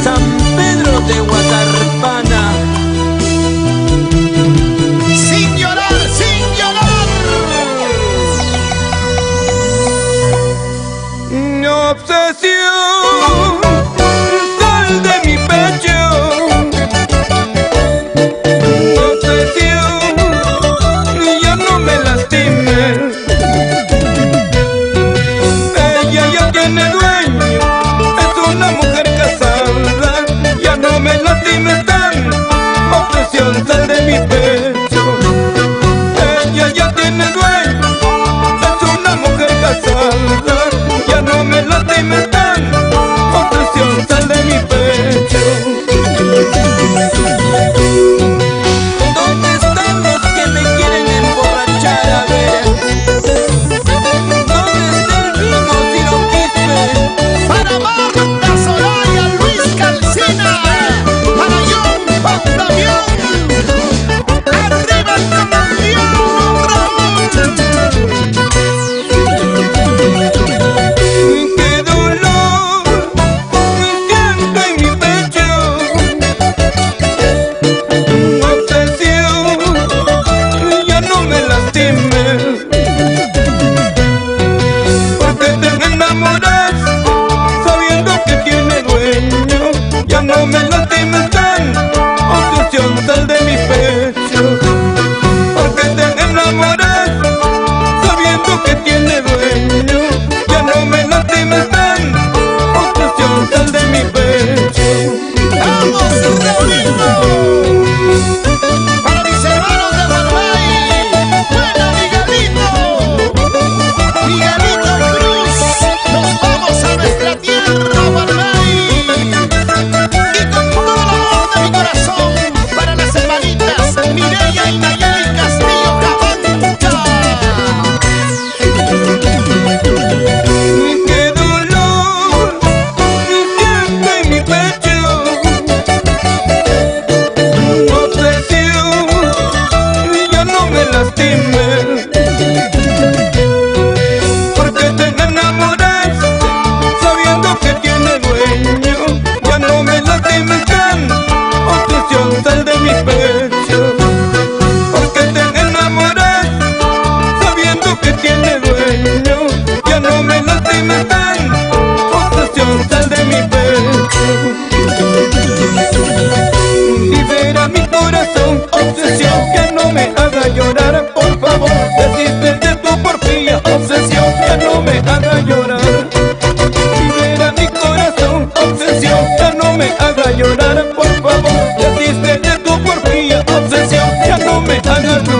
San Pedro de Guatarpana. Sin llorar, sin llorar. Obsesión, sal de mi pecho. Obsesión, ya no me lastimes.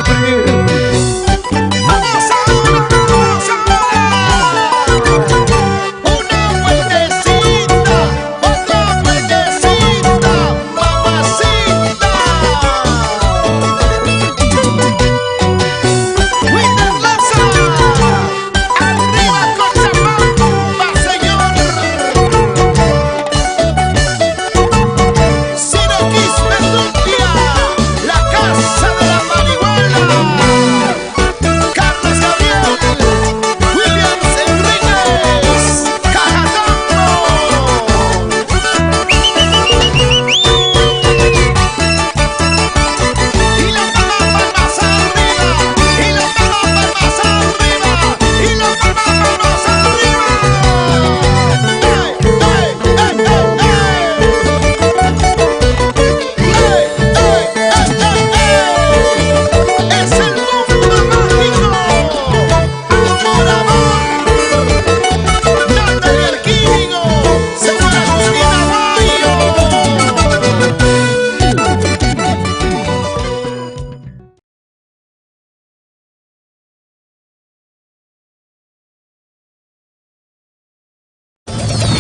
sufrir. ¡Vamos ahora! ¡Vamos ahora! Una vueltecita, otra vueltecita, mamacita. Winter Laza, arriba Cochabamba, señor. Siraquis Petruccia, la casa de la marihuana. Carlos Gabriel, Williams Enríquez, Cajatongo. Y la palmas arriba, y la palmas arriba, y la palmas arriba. ¡Ey, ey, es el mundo mágico! ¡Amor, amor! ¡Natalia Arquínigo! ¡Señora Agustina Bayo!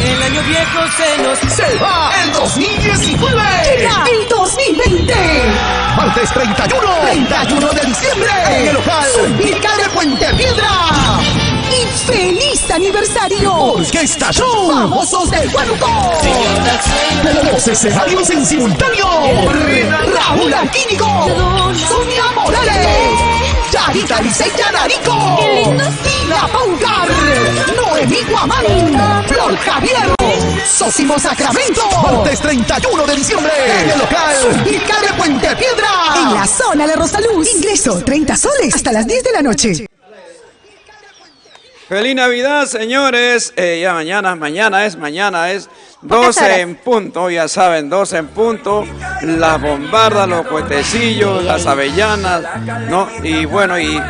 El año viejo se nos... ¡Se va el 2019! Llega el 2020. Martes 31 de diciembre, en el local Súbnica de Puente Piedra. Y feliz aniversario. Orquesta Show, famosos del Huánuco. 12 escenarios en simultáneo. Raúl Arquínigo, Sonia Morales, Yarita Liceya Narico, Tina Paucar, Noemí Guamán, Flor Javier, Sósimo Sacramento. Martes 31 de diciembre, en el local Súbnica de Puente Piedra. En la zona de Rosaluz. Ingreso 30 soles hasta las 10 de la noche. Feliz Navidad, señores. Ya mañana es Pocas 12 horas. en punto, ya saben, 12 en punto. Las bombardas, los cuetecillos, las avellanas, ¿no? Y bueno, y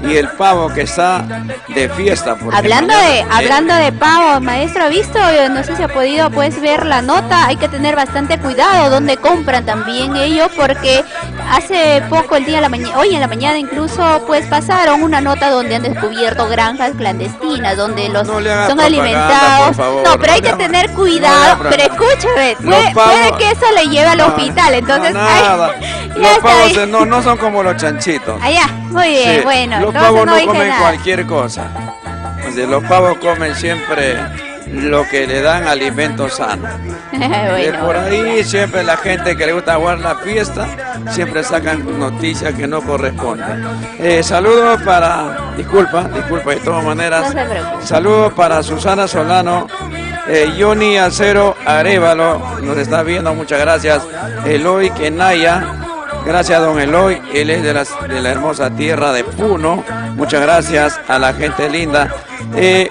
el pavo que está de fiesta. porque Hablando mañana, de pavo, maestro, ¿ha visto? No sé si ha podido pues ver la nota. Hay que tener bastante cuidado donde compran también ellos, porque hace poco hoy en la mañana incluso pues pasaron una nota donde han descubierto granjas clandestinas donde los No le hagas son propaganda, alimentados. por favor, No, pero hay no que le- tener no cuidado. le hagas Pero escúchame, Los puede pavos- que eso le lleve al No, hospital. Entonces, no, ay, nada. ya Los está pavos ahí. no son como los chanchitos. Allá, muy bien, Sí, bueno. los entonces pavos no dije comen nada. cualquier cosa. O sea, los pavos comen siempre lo que le dan alimentos sanos. Bueno. Por ahí siempre la gente que le gusta jugar la fiesta, siempre sacan noticias que no corresponden. Saludos para, disculpa, de todas maneras. No se preocupe. Saludos para Susana Solano, Johnny Acero Arevalo, nos está viendo, muchas gracias. Eloy Kenaya, gracias don Eloy, él es de la hermosa tierra de Puno, muchas gracias a la gente linda.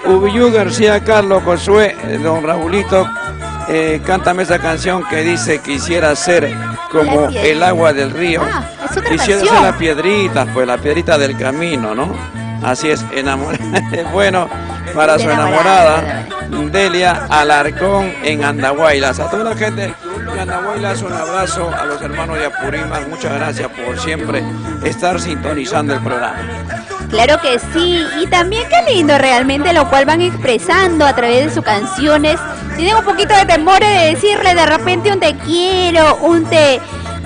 Ubiyu García, Carlos Josué, don Raulito, cántame esa canción que dice quisiera ser como La el agua del río. Ah, es otra Quisiera canción. ser la piedrita, pues la piedrita del camino, ¿no? Así es, enamorada. Bueno, para su enamorada, Delia Alarcón en Andahuaylas. A toda la gente de Andahuaylas, un abrazo. A los hermanos de Apurímac, muchas gracias por siempre estar sintonizando el programa. Claro que sí, y también qué lindo realmente lo cual van expresando a través de sus canciones. Tienen un poquito de temor de decirle de repente un te quiero,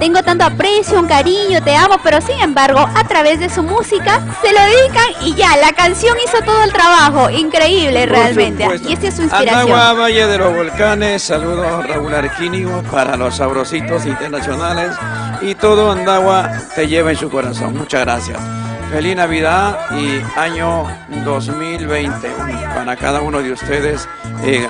tengo tanto aprecio, un cariño, te amo, pero sin embargo a través de su música se lo dedican y ya, la canción hizo todo el trabajo, increíble Por realmente. supuesto. Y esa es su inspiración. Andagua, Valle de los Volcanes, saludos Raúl Arquínigo para los sabrositos internacionales y todo Andagua te lleva en su corazón. Muchas gracias. Feliz Navidad y año 2020 para cada uno de ustedes,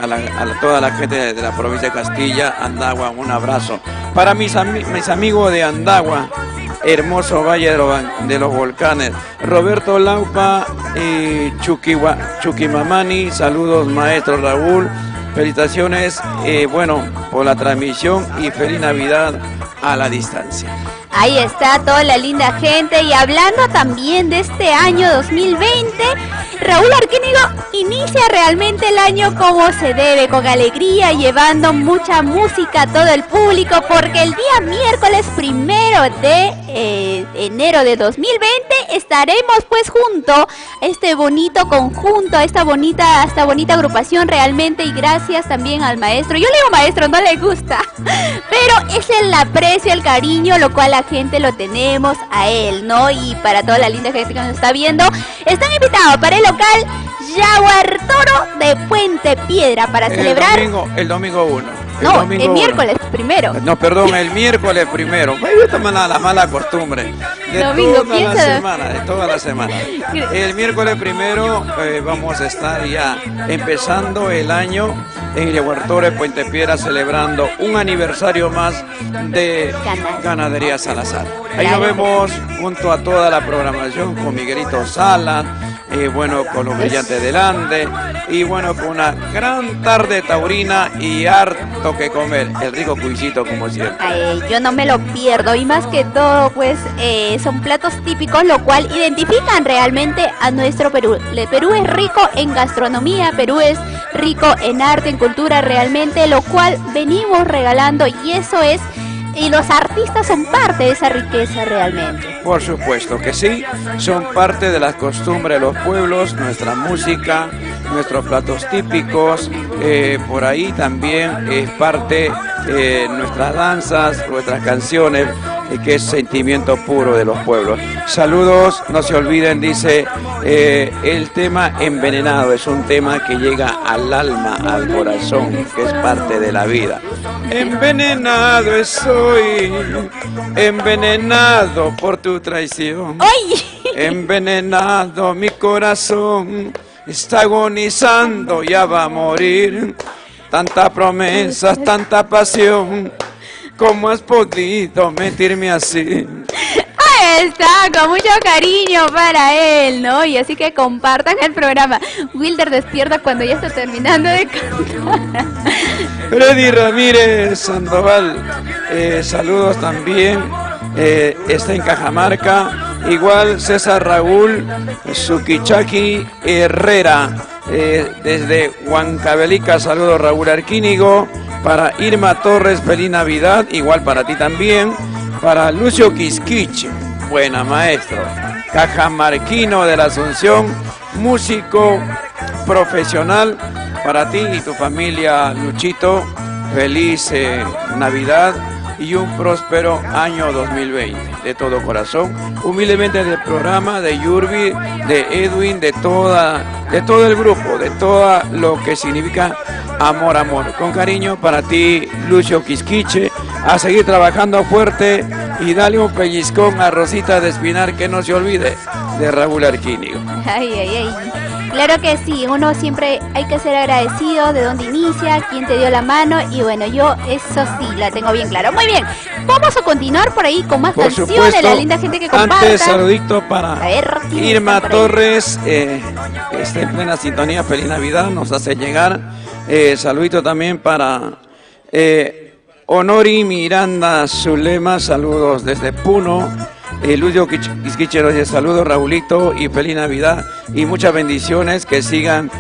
a toda la gente de la provincia de Castilla, Andagua, un abrazo. Para mis amigos de Andagua, hermoso Valle de los Volcanes, Roberto Laupa y Chuquimamani, saludos maestro Raúl, felicitaciones, bueno, por la transmisión y feliz Navidad a la distancia. Ahí está toda la linda gente y hablando también de este año 2020, Raúl Arquínigo inicia realmente el año como se debe, con alegría, llevando mucha música a todo el público, porque el día miércoles 1 de enero de 2020 estaremos pues junto a este bonito conjunto, a esta bonita agrupación realmente, y gracias también al maestro. Yo le digo maestro, no le gusta, pero es el aprecio, el cariño, lo cual la gente lo tenemos a él, ¿no? Y para toda la linda gente que nos está viendo, están invitados para el local Jaguar Toro de Puente Piedra para celebrar el domingo 1. El miércoles 1. No, perdón, el miércoles 1. Esta la mala costumbre de Domingo, toda la semana. El miércoles 1 vamos a estar ya empezando el año en Jaguar Toro de Puente Piedra, celebrando un aniversario más de Ganadería Salazar. Ahí nos vemos junto a toda la programación con Miguelito Salas, con los brillantes del Ande, y con una gran tarde taurina y harto que comer, el rico cuisito como siempre. Ay, yo no me lo pierdo, y más que todo pues son platos típicos, lo cual identifican realmente a nuestro Perú. Perú es rico en gastronomía, Perú es rico en arte, en cultura realmente, lo cual venimos regalando, y eso es. Y los artistas son parte de esa riqueza realmente. Por supuesto que sí, son parte de las costumbres de los pueblos, nuestra música, nuestros platos típicos, por ahí también es parte nuestras danzas, nuestras canciones, que es sentimiento puro de los pueblos. Saludos, no se olviden, dice, el tema Envenenado es un tema que llega al alma, al corazón, que es parte de la vida. Envenenado estoy, envenenado por tu traición. ¡Ay! Envenenado mi corazón, está agonizando, ya va a morir. Tantas promesas, tanta pasión, ¿cómo has podido mentirme así? Ahí está, con mucho cariño para él, ¿no? Y así que compartan el programa. Wilder despierta cuando ya está terminando de cantar. Freddy Ramírez Sandoval, saludos también, está en Cajamarca. Igual César Raúl Suquichaki Herrera, desde Huancavelica, saludos Raúl Arquínigo. Para Irma Torres, feliz Navidad, igual para ti también. Para Lucio Quisquiche, buena maestro, cajamarquino de la Asunción, músico profesional. Para ti y tu familia, Luchito, feliz Navidad y un próspero año 2020, de todo corazón. Humildemente del programa, de Yurbi, de Edwin, de todo el grupo, de todo lo que significa amor, amor. Con cariño para ti, Lucio Quisquiche, a seguir trabajando fuerte y dale un pellizcón a Rosita de Espinar, que no se olvide de Raúl Arquínigo. Ay, ay, ay. Claro que sí, uno siempre hay que ser agradecido de dónde inicia, quién te dio la mano, y bueno, yo eso sí, la tengo bien claro. Muy bien, vamos a continuar por ahí con más canciones, la linda gente que comparta. Antes, saludito para Irma Torres, está en plena sintonía, feliz Navidad, nos hace llegar. Saludito también para Honori Miranda Zulema, saludos desde Puno. Lucio Quisquiche, saludos Raulito y feliz Navidad y muchas bendiciones, que sigan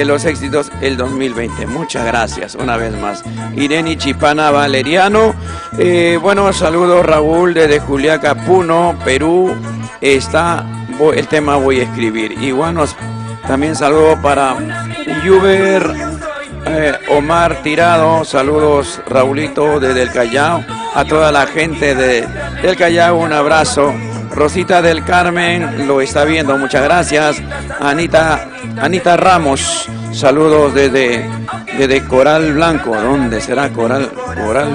los éxitos el 2020. Muchas gracias una vez más. Irene Chipana Valeriano, saludos Raúl desde Juliaca, Puno, Perú. Está el tema Voy a escribir. Y bueno, también saludo para Yuber Omar Tirado, saludos Raulito desde el Callao, a toda la gente del Callao, un abrazo. Rosita del Carmen lo está viendo, muchas gracias. Anita Ramos, saludos desde Coral Blanco. ¿Dónde será Coral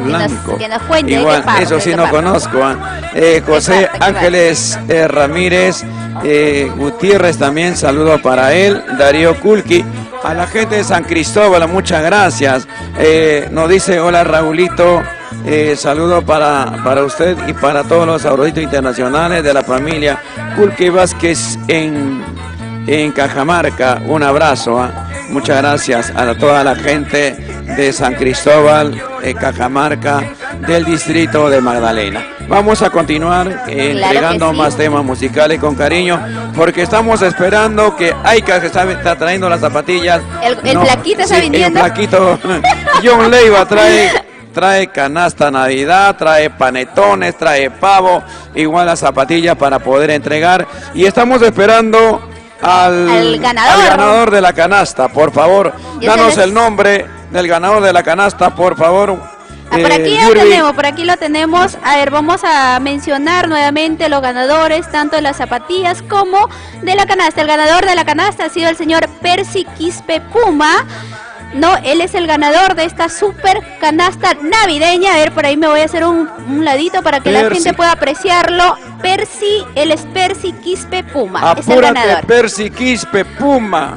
Blanco? Que nos cuente. Igual, eso sí no conozco. José Ángeles Ramírez Gutiérrez también, saludos para él. Darío Kulki. A la gente de San Cristóbal, muchas gracias. Nos dice, hola Raulito, saludo para usted y para todos los saluditos internacionales de la familia Kulki Vázquez en Cajamarca. Un abrazo, muchas gracias a toda la gente de San Cristóbal, Cajamarca, del distrito de Magdalena. vamos a continuar entregando sí. más temas musicales con cariño, porque estamos esperando que Aika, que está trayendo las zapatillas. El flaquito está viniendo. El flaquito John Leiva trae canasta Navidad, trae panetones, trae pavo, igual las zapatillas para poder entregar. Y estamos esperando al ganador de la canasta. Por favor, danos el nombre del ganador de la canasta, por favor. Por aquí lo tenemos. A ver, vamos a mencionar nuevamente los ganadores, tanto de las zapatillas como de la canasta. El ganador de la canasta ha sido el señor Percy Quispe Puma. No, él es el ganador de esta super canasta navideña. A ver, por ahí me voy a hacer un ladito para que la gente pueda apreciarlo. Él es Percy Quispe Puma. Apúrate, es el ganador. Percy Quispe Puma.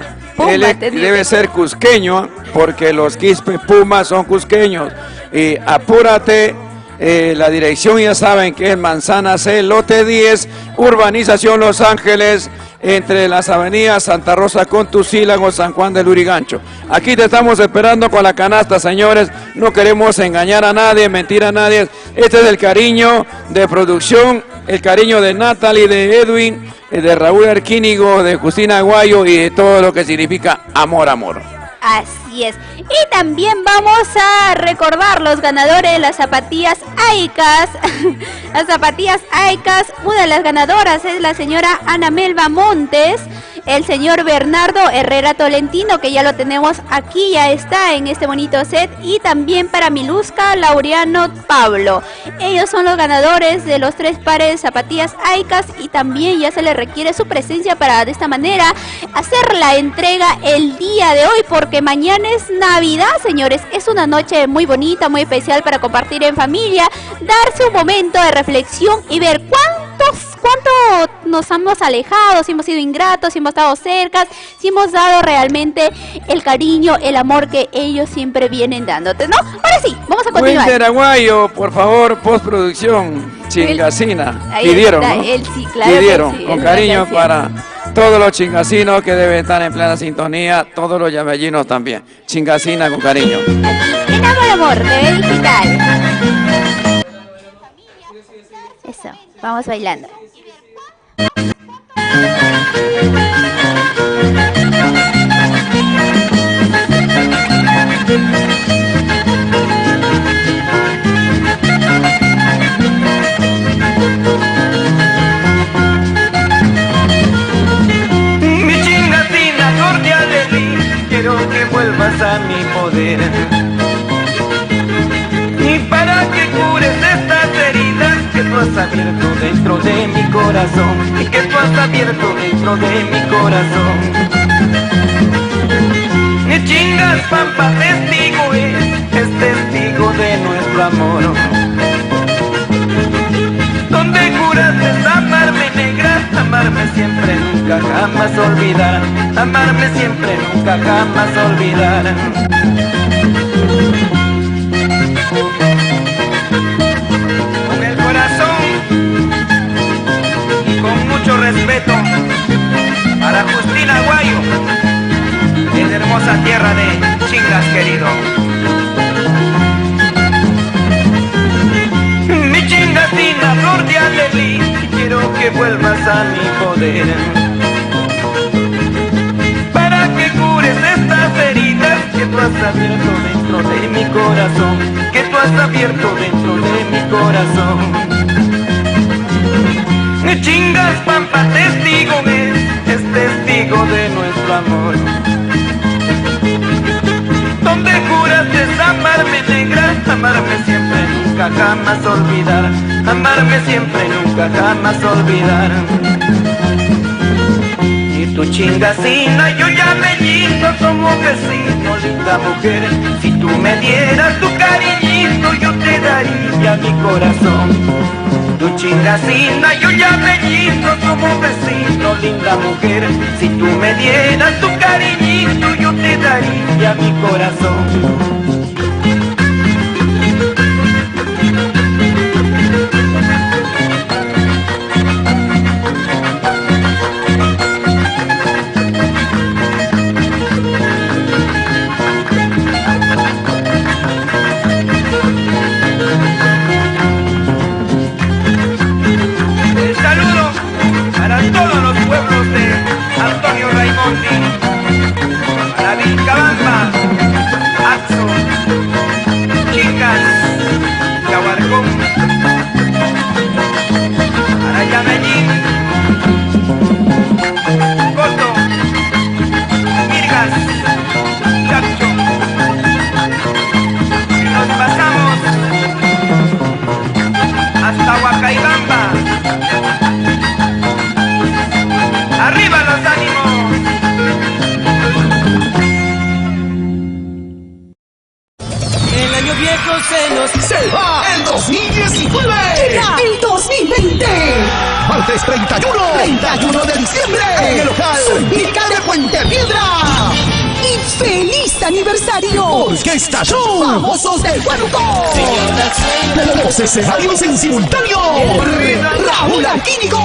Él debe ser cusqueño, porque los Quispe Puma son cusqueños. Y apúrate, la dirección ya saben que es Manzana C, lote 10, Urbanización Los Ángeles, entre las avenidas Santa Rosa con Tucílago, San Juan del Lurigancho. Aquí te estamos esperando con la canasta, señores. No queremos engañar a nadie, mentir a nadie. Este es el cariño de producción, el cariño de Natalie, de Edwin, de Raúl Arquínigo, de Justina Aguayo y de todo lo que significa amor, amor. Así es. Y también vamos a recordar los ganadores de las zapatillas Aicas. Las zapatillas Aicas, una de las ganadoras es la señora Ana Melba Montes, el señor Bernardo Herrera Tolentino, que ya lo tenemos aquí, ya está en este bonito set, y también para Miluska Laureano Pablo. Ellos son los ganadores de los 3 pares de zapatillas Aicas, y también ya se les requiere su presencia para de esta manera hacer la entrega el día de hoy, porque mañana es Navidad, señores. Es una noche muy bonita, muy especial para compartir en familia, darse un momento de reflexión y ver cuánto nos hemos alejado, si hemos sido ingratos, si hemos estado cerca, si hemos dado realmente el cariño, el amor que ellos siempre vienen dándote, ¿no? Ahora sí, vamos a continuar. Wilder Aguayo, por favor, postproducción, Chingasina. Pidieron, ¿no? Sí, claro. Pidieron, sí, con cariño para todos los chingasinos que deben estar en plena sintonía, todos los llamellinos también. Chingasina con cariño. En amor, TV Digital. Eso, vamos bailando. Mi chingatina cordial de ti, quiero que vuelvas a mi poder. Y para que cures estas heridas que tú has abierto dentro de mi corazón, y que tú has abierto dentro de mi corazón. Mi chingas pampa testigo es testigo de nuestro amor. Donde juraste amarme negra, amarme siempre, nunca jamás olvidar. Amarme siempre, nunca jamás olvidar. Con el corazón y con mucho respeto para Justina Aguayo, en la hermosa tierra de Chingas querido. Mi chingasina, flor de alelí, quiero que vuelvas a mi poder. Para que cures estas heridas que tú has abierto dentro de mi corazón, que tú has abierto dentro de mi corazón. Mi chingas pampa testigo es testigo de nuestro amor. Donde juraste amarme negra, amarme siempre, nunca jamás olvidar. Amarme siempre, nunca jamás olvidar. Y tu chingasina, yo ya mellito, somos vecinos, linda mujer. Si tú me dieras tu cariñito, yo te daría mi corazón. Tu chingasina, yo ya mellito, somos vecinos, linda mujer. Si tú me dieras tu cariñito, yo te daría mi corazón. todos los pueblos de Antonio Raimondi, para Vilcabamba, Axo, Chicas, Caguarcón, para Yamellín, Coto, Mirgas, Chacho. Y nos pasamos hasta Huacaibamba. ¡Arriba los ánimos! El año viejo ¡Se va el 2019! Llega el 2020. Martes 31 de diciembre en el local Pica de Puente Piedra. Y feliz aniversario. Orquesta Show Famosos del Huánuco. 12 escenarios en simultáneo. Raúl Arquínigo,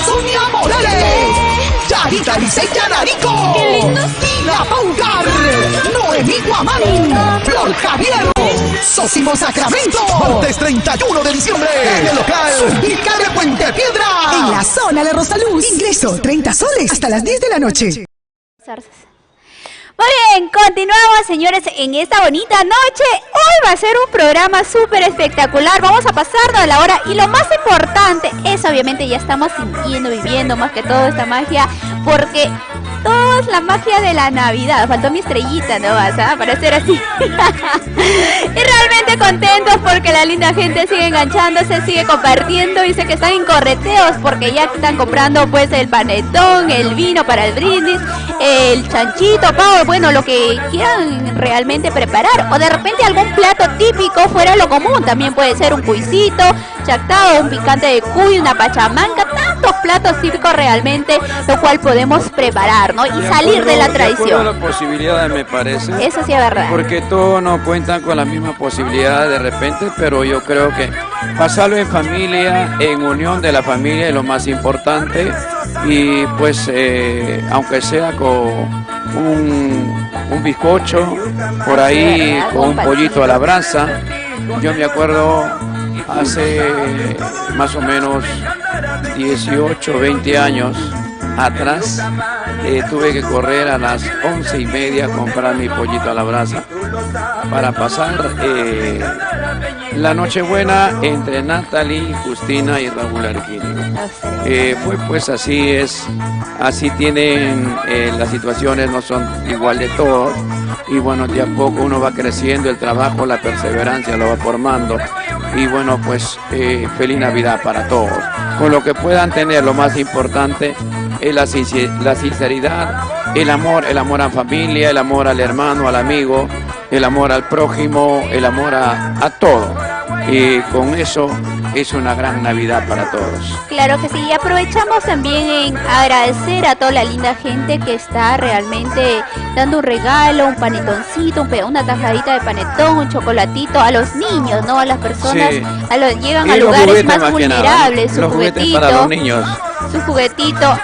Sonia Morales, Yarita Liceya Narico, Tina Paucar, Noemí Guamán, Flor Javier, Sósimo Sacramento. Martes 31 de diciembre en el local Pica de Puente Piedra. En la zona de Rosaluz. Ingreso 30 soles hasta las 10 de la noche. Muy bien, continuamos, señores, en esta bonita noche. Hoy va a ser un programa súper espectacular. Vamos a pasarnos a la hora y lo más importante es, obviamente, ya estamos sintiendo, viviendo más que todo esta magia, porque todo es la magia de la Navidad. Faltó mi estrellita, ¿no? Vas a parecer así. Y realmente contentos porque la linda gente sigue enganchándose, sigue compartiendo. Dice que están en correteos porque ya están comprando pues el panetón, el vino para el brindis, el chanchito, pavo, bueno, lo que quieran realmente preparar. O de repente algún plato típico fuera lo común. También puede ser un cuisito, chactado, un picante de cuy, una pachamanca, tantos platos típicos realmente, lo cual podemos preparar, ¿no? Y salir de la tradición. Las posibilidades, me parece. Eso sí es verdad. Porque todos no cuentan con la misma posibilidad de repente, pero yo creo que pasarlo en familia, en unión de la familia es lo más importante. Y pues, aunque sea con un bizcocho, por ahí con un pollito a la brasa. Yo me acuerdo hace más o menos 18, 20 años atrás, tuve que correr a las 11:30 a comprar mi pollito a la brasa para pasar la Nochebuena entre Natalie, Justina y Raúl Arquínigo. Fue pues así tienen las situaciones, no son igual de todos, y bueno, de a poco uno va creciendo, el trabajo, la perseverancia lo va formando, y bueno, pues feliz Navidad para todos. Con lo que puedan tener, lo más importante es la sinceridad, el amor a familia, el amor al hermano, al amigo, el amor al prójimo, el amor a todo. Y con eso es una gran Navidad para todos. Claro que sí, y aprovechamos también en agradecer a toda la linda gente que está realmente dando un regalo, un panetoncito, una tajadita de panetón, un chocolatito a los niños, ¿no? A las personas, Sí. Llegan Y a los lugares juguetes más más que nada, vulnerables, su los juguetes juguetito. para los niños. Su juguetito,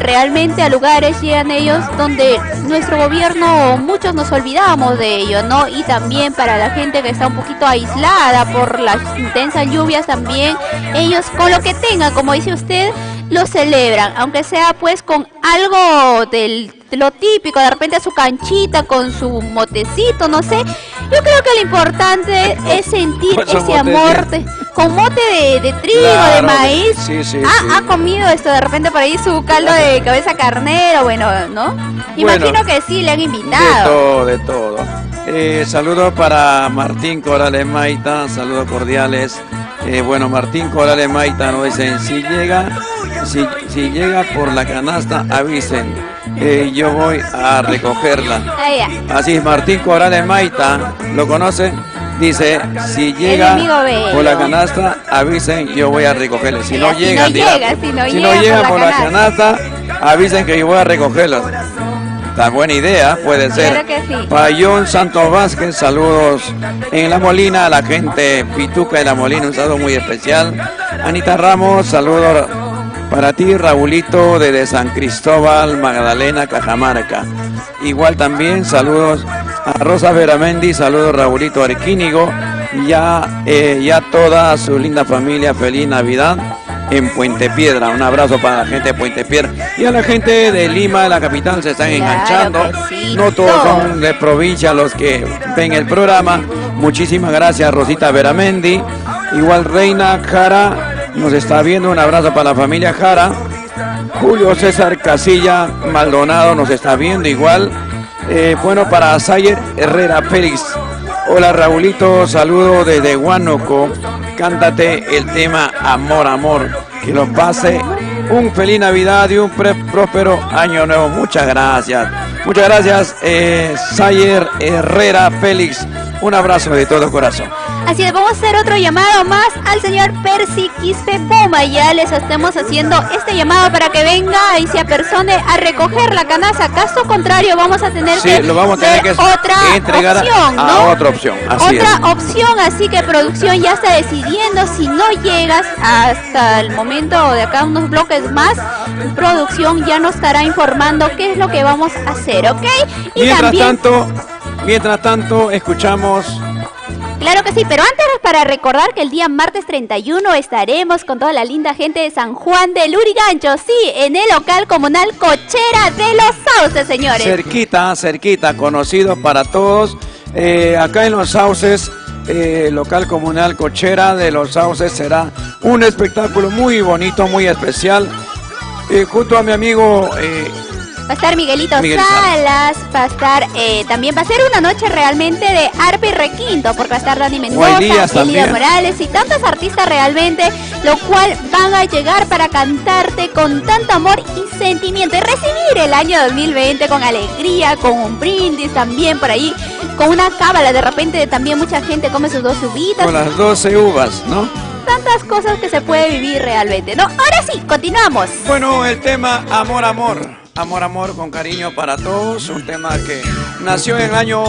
realmente a lugares llegan ellos donde nuestro gobierno, muchos nos olvidamos de ello, ¿no? Y también para la gente que está un poquito aislada por las intensas lluvias también, ellos con lo que tengan, como dice usted, lo celebran, aunque sea pues con algo de lo típico, de repente su canchita con su motecito, no sé. Yo creo que lo importante es sentir Con su ese amor con mote de trigo, Claro, de maíz. sí, sí, Ah, sí. ha comido esto de repente por ahí su caldo de cabeza carnero, bueno, ¿no? Imagino Bueno, que sí, le han invitado. De todo. Saludos para Martín Corales Maita, saludos cordiales. Bueno, Martín Corales Maita nos dicen, si llega por la canasta, avisen, yo voy a recogerla. Ah, ya. Así es, Martín Corales Maita, ¿lo conocen? Dice, si llega amigo bello. por la canasta, avisen, yo voy a recogerla. Si no Si llega, no dirá, llega, si no si llega no llega por por la la canasta, avisen que yo voy a recogerla. Tan buena idea, puede ser. Claro que sí. Payón Santos Vázquez, saludos en La Molina, a la gente pituca de La Molina, un saludo muy especial. Anita Ramos, saludos para ti, Raulito, desde San Cristóbal, Magdalena, Cajamarca. Igual también saludos a Rosa Veramendi, saludos Raulito Arquínigo, ya toda su linda familia, feliz Navidad. en Puente Piedra. Un abrazo para la gente de Puente Piedra y a la gente de Lima, de la capital, se están enganchando. sí. No todos son de provincia los que ven el programa. Muchísimas gracias, Rosita Veramendi. Igual Reina Jara nos está viendo. Un abrazo para la familia Jara. Julio César Casilla Maldonado nos está viendo igual. Bueno, para Sayer Herrera Félix. Hola Raulito, saludo desde Huánuco. Cántate el tema Amor, Amor. Que lo pase un feliz Navidad y un próspero año nuevo. Muchas gracias. Muchas gracias, Sayer Herrera Félix. Un abrazo de todo corazón. Así es, vamos a hacer otro llamado más al señor Percy Quispe Puma. Ya les estamos haciendo este llamado para que venga y se apersone a recoger la canasta. Caso contrario, vamos a tener lo vamos a tener que otra entregar opción, ¿no? a otra opción. Así otra opción, así que producción ya está decidiendo. Si no llegas hasta el momento de acá unos bloques más, producción ya nos estará informando qué es lo que vamos a hacer, ¿ok? Y Mientras tanto, escuchamos. Claro que sí, pero antes para recordar que el día martes 31 estaremos con toda la linda gente de San Juan del Lurigancho, sí, en el local comunal Cochera de los Sauces, señores. Cerquita, conocido para todos. Acá en Los Sauces, local comunal Cochera de los Sauces, será un espectáculo muy bonito, muy especial. Junto a mi amigo... va a estar Miguelito Salas, va a estar, también va a ser una noche realmente de arpa y requinto, porque va a estar Dani Mendoza, Elida Morales y tantos artistas realmente, lo cual van a llegar para cantarte con tanto amor y sentimiento y recibir el año 2020 con alegría, con un brindis también por ahí, con una cábala, de repente también mucha gente come sus 12 uvitas. Con las 12 uvas, ¿no? Tantas cosas que se puede vivir realmente, ¿no? Ahora sí, continuamos. Bueno, el tema Amor, Amor. Amor, amor, con cariño para todos. Un tema que nació en el año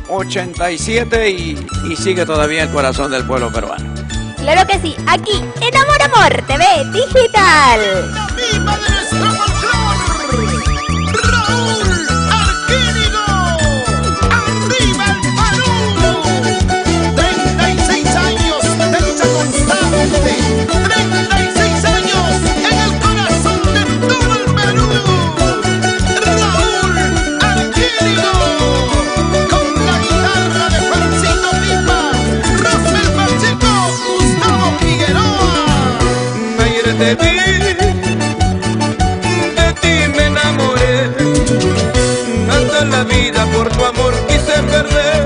87 y sigue todavía en el corazón del pueblo peruano. Claro que sí, aquí en Amor, Amor TV Digital. ¡Viva de nuestro folclor! ¡Raúl Arquínigo! ¡Arriba el Perú! 36 años de lucha constante. 36 años en el corazón de todo el Perú. Con la guitarra de Juancito Pipa, Rosel Pacheco, Gustavo Figueroa. Ayer te vi, de ti me enamoré. Hasta la vida por tu amor quise perder.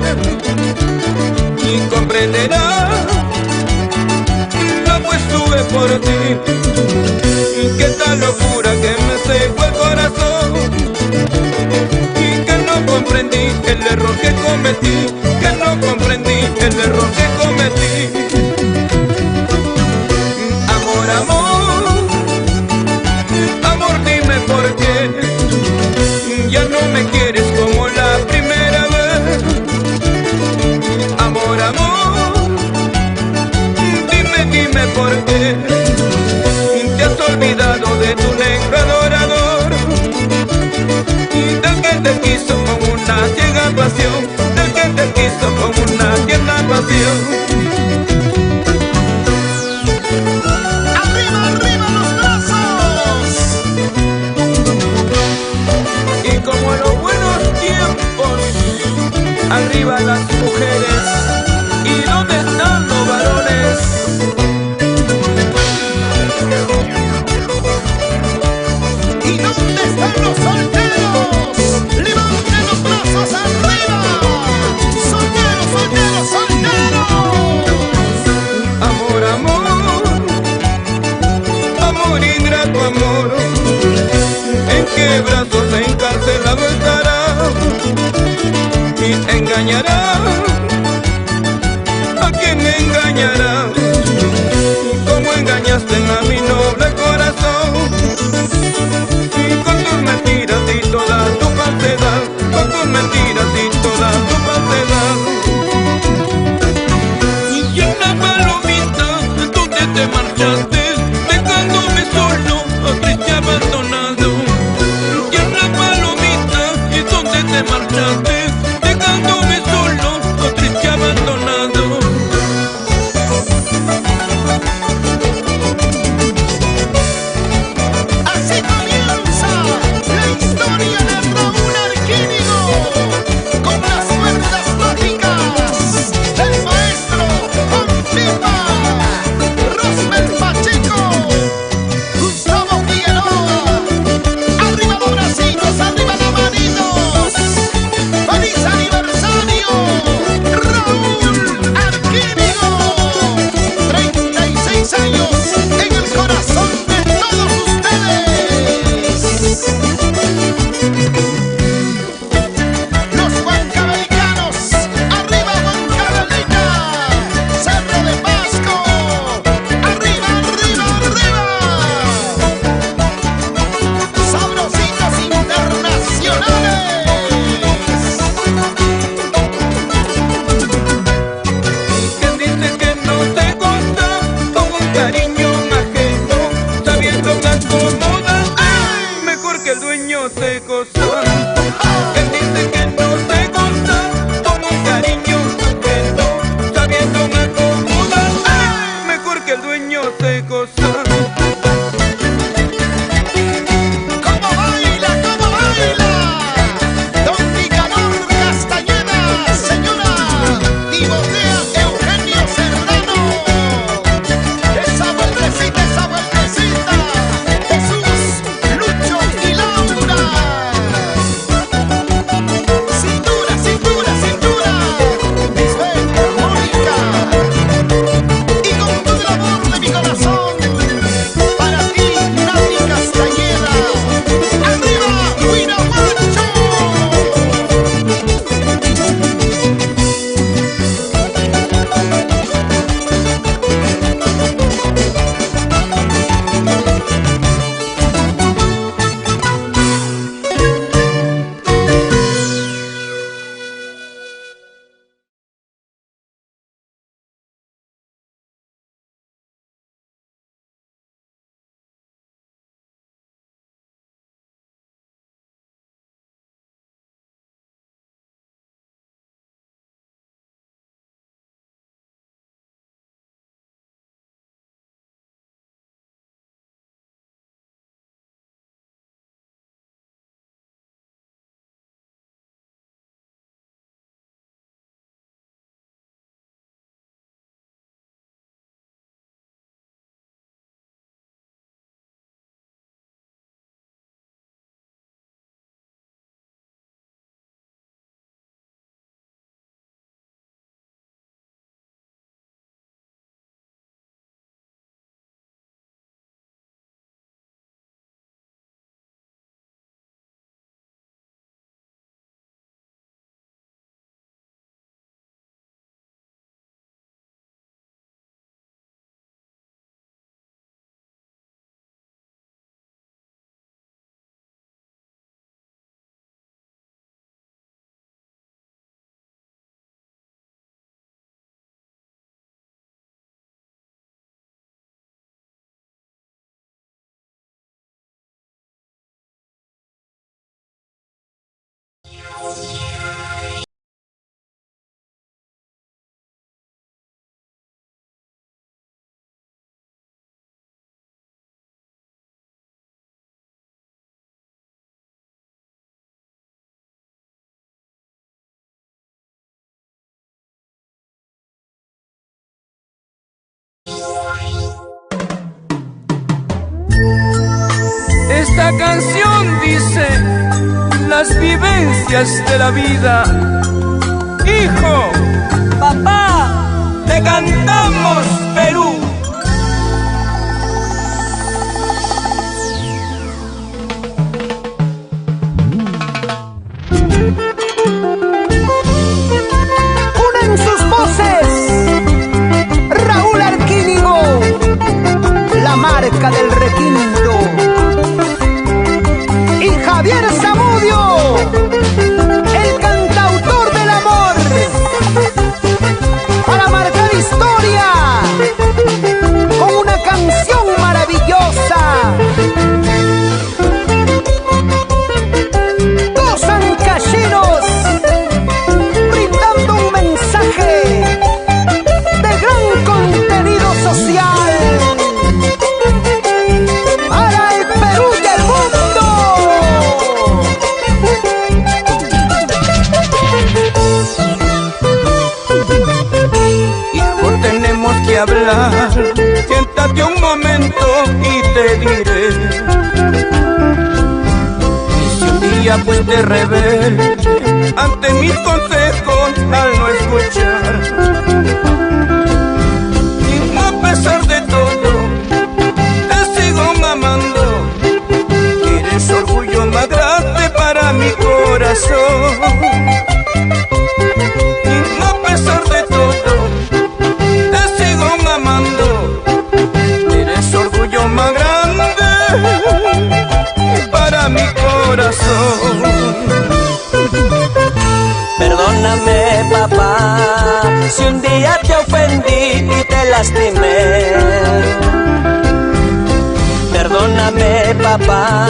Y comprenderás lo pues tuve por ti. Qué tal locura que me cegó el corazón. Comprendí el error que cometí, que no comprendí el error que cometí. Amor, amor, amor, dime por qué ya no me quieres como la primera vez. Amor, amor, dime por qué te has olvidado de tu negro adorador y del que te quiso con una ciega pasión, del que te quiso con una tierna pasión. ¡Arriba, arriba los brazos! Y como en los buenos tiempos, arriba las mujeres. ¿Y dónde están los varones? ¿Y dónde están los solteros? ¡Levanten los brazos arriba! ¡Solteros, solteros, solteros! Amor, amor, amor, ingrato amor. ¿En qué brazos encarcelado estará? Y engañará. ¿A quién me engañará? ¿Cómo engañaste a mi noble corazón? Con tus mentiras y toda tu falsedad, con tus mentiras y toda tu falsedad. Y en la palomita, donde te marchaste, dejándome solo, triste abandonado. Y en la palomita, y donde te marchaste, dejándome solo, triste abandonado. dueño sé gozar. Él dice que no sé gozar con un cariño sujeto, sabiendo acomodar, mejor que el dueño sé gozar. ¿Cómo baila? ¿Cómo baila? Don Nicanor Castañeda, señora Timoteo Eugenio Serrano. Esa vueltecita, Jesús, Lucho y Laura. Cintura, cintura, cintura. Lisbeth, Mónica. Y con todo el amor de mi corazón, para ti, Nati Castañeda. ¡Arriba, Huirahuacho! Esta canción dice las vivencias de la vida. Hijo, papá, te cantamos Perú. Unen sus voces Raúl Arquínigo, la marca del requinto, y Javier Zamudio, el cantautor del amor, para marcar historia con una canción maravillosa. Dos ancayeros brindando un mensaje de gran contenido social para el Perú y el mundo. Hijo, tenemos que hablar. Siéntate un momento y te diré. Y si un día fuiste rebelde ante mis consejos al no escuchar, y a pesar de todo te sigo mamando, eres orgullo más grande para mi corazón. Y a pesar de todo te sigo amando, eres orgullo más grande para mi corazón. Perdóname, papá, si un día te ofendí y te lastimé. Perdóname, papá,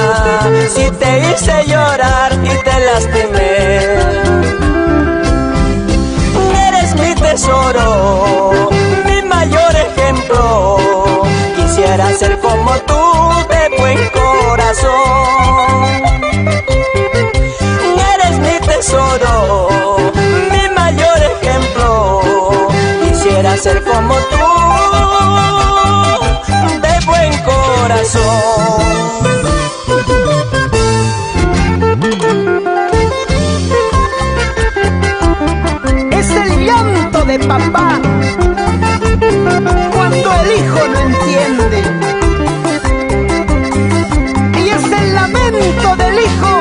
si te hice llorar y te lastimé. Eres mi tesoro, mi mayor ejemplo. Quisiera ser como tú, de buen corazón. Eres mi tesoro, mi mayor ejemplo. Quisiera ser como tú, de buen corazón. Es el llanto de papá cuando el hijo no entiende, y es el lamento del hijo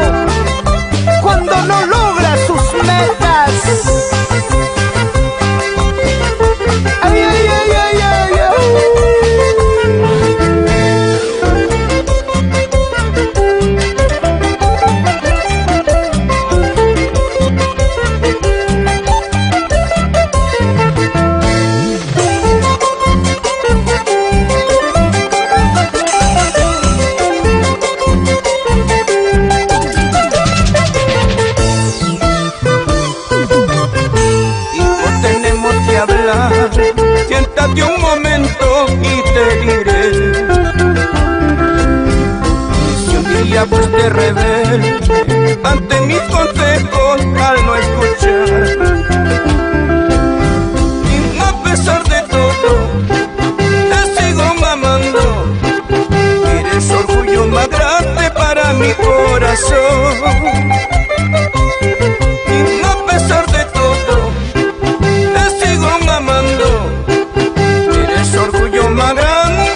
cuando no logra sus metas. Ay, ay, ay, ay, ay, siéntate un momento y te diré. Si un día fuiste rebelde ante mis consejos al no escuchar, y a pesar de todo te sigo mamando, eres orgullo más grande para mi corazón. Y a pesar de todo te sigo mamando, eres orgullo más grande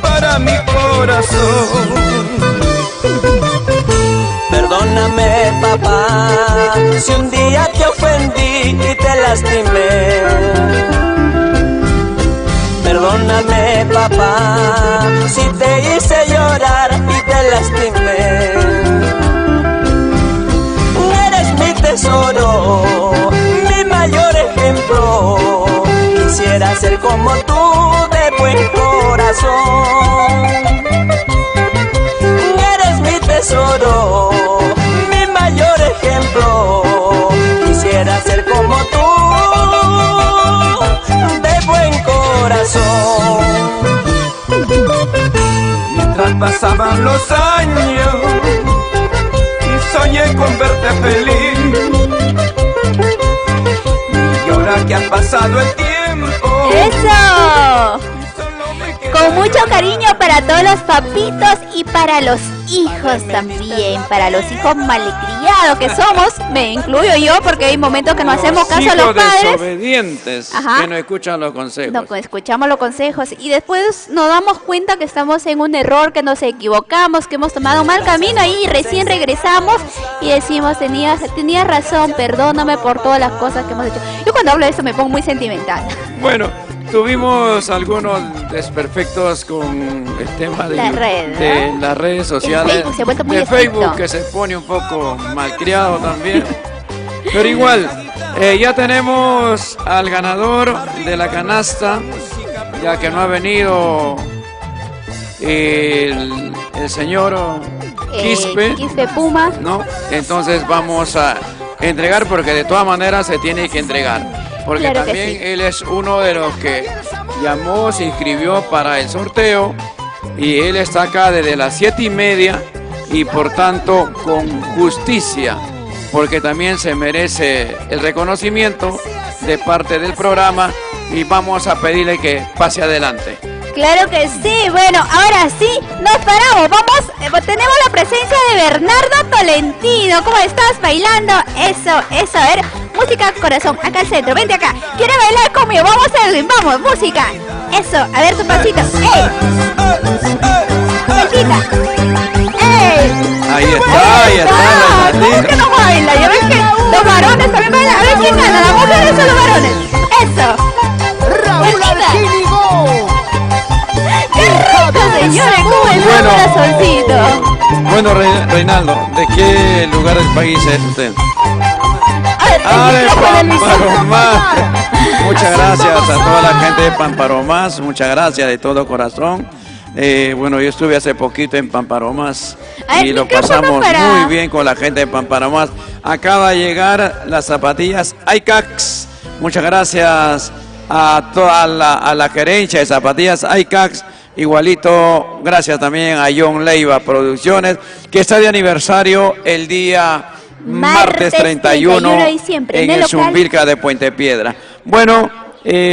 para mi corazón. Perdóname, papá, si un día te ofendí y te lastimé. Perdóname, papá, si te hice llorar y te lastimé. Eres mi tesoro, mi mayor ejemplo. Quisiera ser como tú, de buen corazón. Eres mi tesoro, mi mayor ejemplo. Quisiera ser como tú, de buen corazón. Mientras pasaban los años y soñé con verte feliz, y ahora que ha pasado el tiempo, ¡eso! Con mucho cariño para todos los papitos y para los hijos también, para los hijos malcriados que somos, me incluyo yo porque hay momentos que no hacemos caso a los padres. Desobedientes. Ajá. Que no escuchan los consejos. No, escuchamos los consejos y después nos damos cuenta que estamos en un error, que nos equivocamos, que hemos tomado un mal camino y recién regresamos y decimos, tenías razón, perdóname por todas las cosas que hemos hecho. Yo cuando hablo de eso me pongo muy sentimental. Bueno, tuvimos algunos desperfectos con el tema de las redes sociales. Facebook se ha vuelto muy de Facebook, estricto, que se pone un poco malcriado también. Pero igual, ya tenemos al ganador de la canasta, ya que no ha venido el señor Quispe Puma, ¿no? Entonces vamos a entregar, porque de todas maneras se tiene que entregar. Porque claro también sí. Él es uno de los que llamó, se inscribió para el sorteo, y él está acá desde las 7:30 y por tanto con justicia, porque también se merece el reconocimiento de parte del programa, y vamos a pedirle que pase adelante. Claro que sí. Bueno, ahora sí, nos paramos. Vamos, tenemos la presencia de Bernardo Tolentino. ¿Cómo estás bailando? Eso, a ver, música corazón, acá al centro, vente acá. ¿Quieres bailar conmigo? Vamos, Edwin, vamos, música. Eso, a ver tu pasito. ¡Ey! ¡Vueltita! ¡Ey! Ahí está. ¿Cómo que no baila? Ya ves que los varones también bailan. A ver quién gana, ¿las mujeres o los varones? Eso. Raúl Arquínigo. ¡Qué rico, señores! ¿Cómo es Bueno. el corazoncito? Bueno, Reinaldo, ¿de qué lugar del país es usted? De Pamparomás. Muchas gracias a toda la gente de Pamparomás, muchas gracias de todo corazón Bueno, yo estuve hace poquito en Pamparomas A ver, y lo micrófono pasamos para- muy bien con la gente de Pamparomas. Acaba de llegar las zapatillas ICAX. Muchas gracias a toda la gerencia de zapatillas ICAX. Igualito, gracias también a John Leiva Producciones, que está de aniversario el día martes 31 de diciembre, en en el el local. Zumbilca de Puente Piedra. Bueno,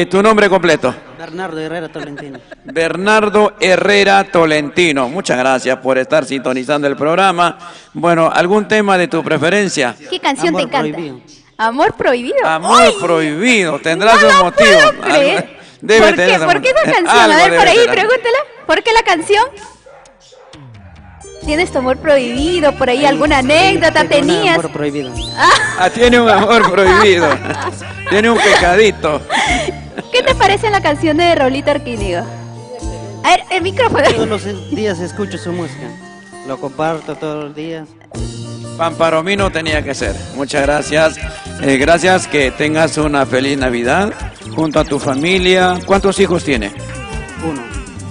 tu nombre completo. Bernardo Herrera Tolentino. Bernardo Herrera Tolentino, muchas gracias por estar sintonizando el programa. Bueno, ¿algún tema de tu preferencia? ¿Qué canción Amor te encanta? prohibido. Amor prohibido. Amor ¡Ay! prohibido, tendrás No un lo motivo. puedo creer. Debe ¿Por qué? tener ¿Por qué esa canción? algo A ver, por debe ahí, tener. pregúntala. ¿Por qué la canción? ¿Tienes tu amor prohibido? ¿Por ahí alguna anécdota Tengo un tenías? amor prohibido. Ah, tiene un amor prohibido. Tiene un pecadito. ¿Qué te parece la canción de Raulito Arquínigo? A ver, el micrófono. Todos los días escucho su música. Lo comparto todos los días. Pamparomino tenía que ser. Muchas gracias. Gracias, que tengas una feliz Navidad junto a tu familia. ¿Cuántos hijos tiene?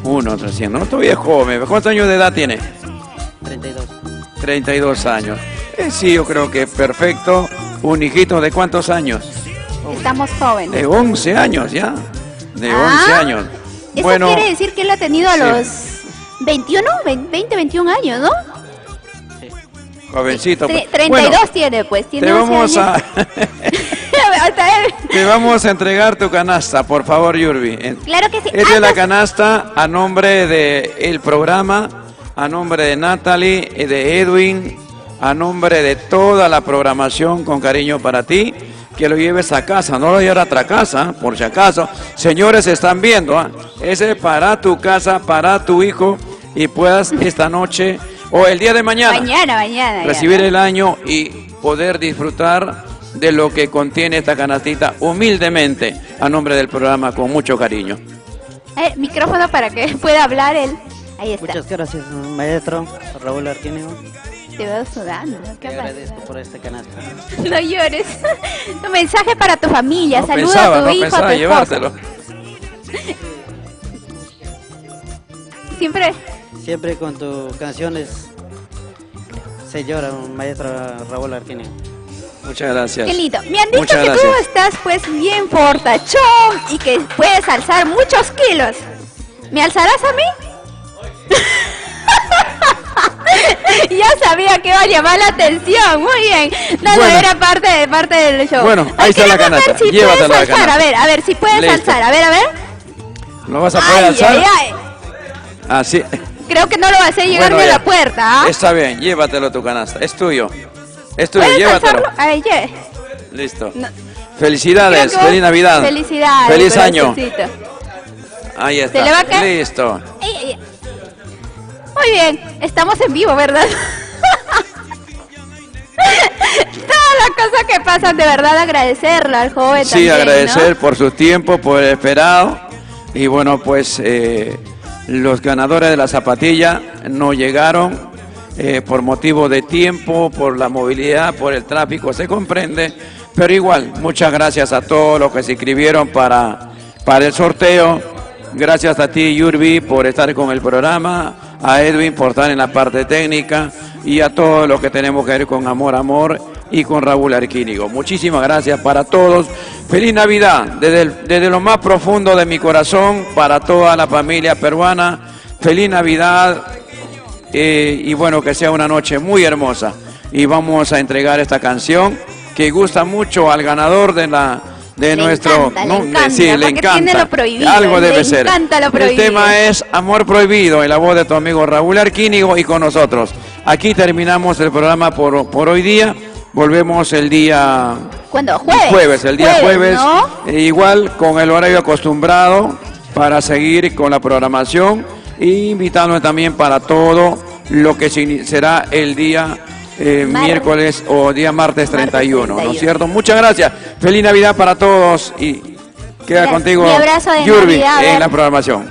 Uno recién, ¿no? Todavía es joven. ¿Cuántos años de edad tiene? 32. 32 años. Sí, yo creo que perfecto. ¿Un hijito de cuántos años? Estamos jóvenes. De 11 años ya. De 11 Ah, años. Eso Bueno, quiere decir que él ha tenido a sí. los 21, 20, 21 años, ¿no? jovencito. 32 Bueno, tiene, pues. Tiene te 11 vamos años. Hasta él. te vamos a entregar tu canasta, por favor, Yurbi. Claro que sí. Esta es la Antes- canasta a nombre del programa, a nombre de Natalie y de Edwin, a nombre de toda la programación con cariño para ti, que lo lleves a casa, no lo lleves a otra casa, por si acaso. Señores, están viendo, ¿ah? Ese es para tu casa, para tu hijo, y puedas esta noche o el día de mañana Mañana. recibir ya. el año y poder disfrutar de lo que contiene esta canastita humildemente a nombre del programa con mucho cariño. Micrófono para que pueda hablar él. Ahí está. Muchas gracias, maestro Raúl Arquínigo. Te veo sudando. ¿Qué Te pasa? agradezco por esta canasta. No llores. Un mensaje para tu familia. No Saluda pensaba, a tu no hijo, a pensaba tu esposa. llevártelo. Siempre. Siempre con tus canciones se llora, maestro Raúl Arquínigo. Muchas gracias. Qué lindo. Me han dicho Muchas que tú gracias. estás pues bien fortachón y que puedes alzar muchos kilos. ¿Me alzarás a mí? Ya sabía que iba a llamar la atención. Muy bien. No, Bueno. era parte del show. Bueno, ahí está la queremos ver canasta. si Llévatela puedes la alzar. canasta. A ver si puedes Listo. alzar. A ver. ¿Lo vas a poder alzar? Ay. Así. Creo que no lo vas a hacer llegar Bueno, ni a ya. la puerta. ¿Ah? Está bien, llévatelo tu canasta. Es tuyo. Es tuyo, ¿Puedes llévatelo. alzarlo? A ver, Listo. No. Felicidades, Creo que- feliz Navidad. Felicidades. Feliz año. corazoncito. Ahí está. ¿Se le va a caer? Listo. Ay. Muy bien, estamos en vivo, ¿verdad? Todas las cosas que pasan, de verdad agradecerle al joven Sí, también, agradecer ¿no? por su tiempo, por el esperado. Y bueno, pues los ganadores de la zapatilla no llegaron por motivo de tiempo, por la movilidad, por el tráfico, se comprende. Pero igual, muchas gracias a todos los que se inscribieron para el sorteo. Gracias a ti, Yurbi, por estar con el programa, a Edwin por estar en la parte técnica y a todos los que tenemos que ver con Amor y con Raúl Arquínigo. Muchísimas gracias para todos. Feliz Navidad desde lo más profundo de mi corazón para toda la familia peruana. Feliz Navidad y bueno, que sea una noche muy hermosa. Y vamos a entregar esta canción que gusta mucho al ganador de Le nuestro encanta, no, le encanta, sí, le porque encanta. tiene lo prohibido, Algo le debe ser. encanta lo El prohibido. tema es Amor Prohibido en la voz de tu amigo Raúl Arquínigo y con nosotros. Aquí terminamos el programa por hoy día. Volvemos el día ¿Cuándo? Jueves. el día jueves, ¿no? igual con el horario acostumbrado para seguir con la programación y invitando también para todo lo que será el día miércoles o día martes 31, ¿no es cierto? Muchas gracias. Feliz Navidad para todos y queda contigo Mi abrazo de Yurbi Navidad, a ver. en la programación.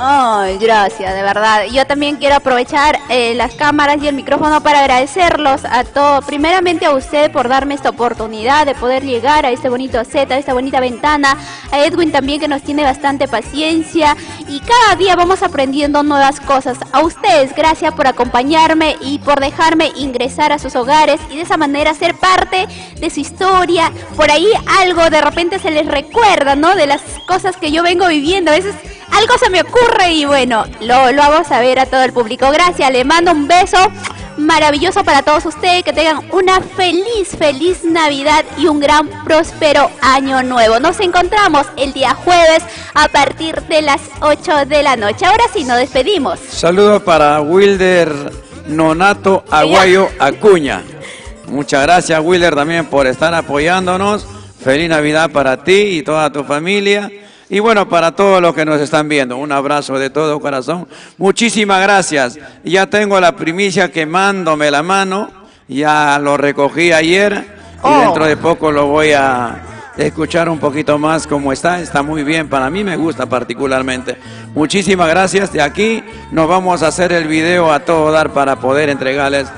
Ay, gracias, de verdad. Yo también quiero aprovechar las cámaras y el micrófono para agradecerlos a todos, primeramente a usted por darme esta oportunidad de poder llegar a este bonito set, a esta bonita ventana, a Edwin también que nos tiene bastante paciencia y cada día vamos aprendiendo nuevas cosas. A ustedes, gracias por acompañarme y por dejarme ingresar a sus hogares y de esa manera ser parte de su historia. Por ahí algo de repente se les recuerda, ¿no? De las cosas que yo vengo viviendo, a veces algo se me ocurre y bueno, lo hago saber a todo el público. Gracias, le mando un beso maravilloso para todos ustedes, que tengan una feliz Navidad y un gran próspero año nuevo. Nos encontramos el día jueves a partir de las 8 de la noche. Ahora sí, nos despedimos. Saludos para Wilder Nonato Aguayo Acuña. Muchas gracias, Wilder, también por estar apoyándonos. Feliz Navidad para ti y toda tu familia. Y bueno, para todos los que nos están viendo, un abrazo de todo corazón. Muchísimas gracias. Ya tengo la primicia quemándome la mano. Ya lo recogí ayer y dentro de poco lo voy a escuchar un poquito más cómo está. Está muy bien, para mí me gusta particularmente. Muchísimas gracias. De aquí nos vamos a hacer el video a todo dar para poder entregarles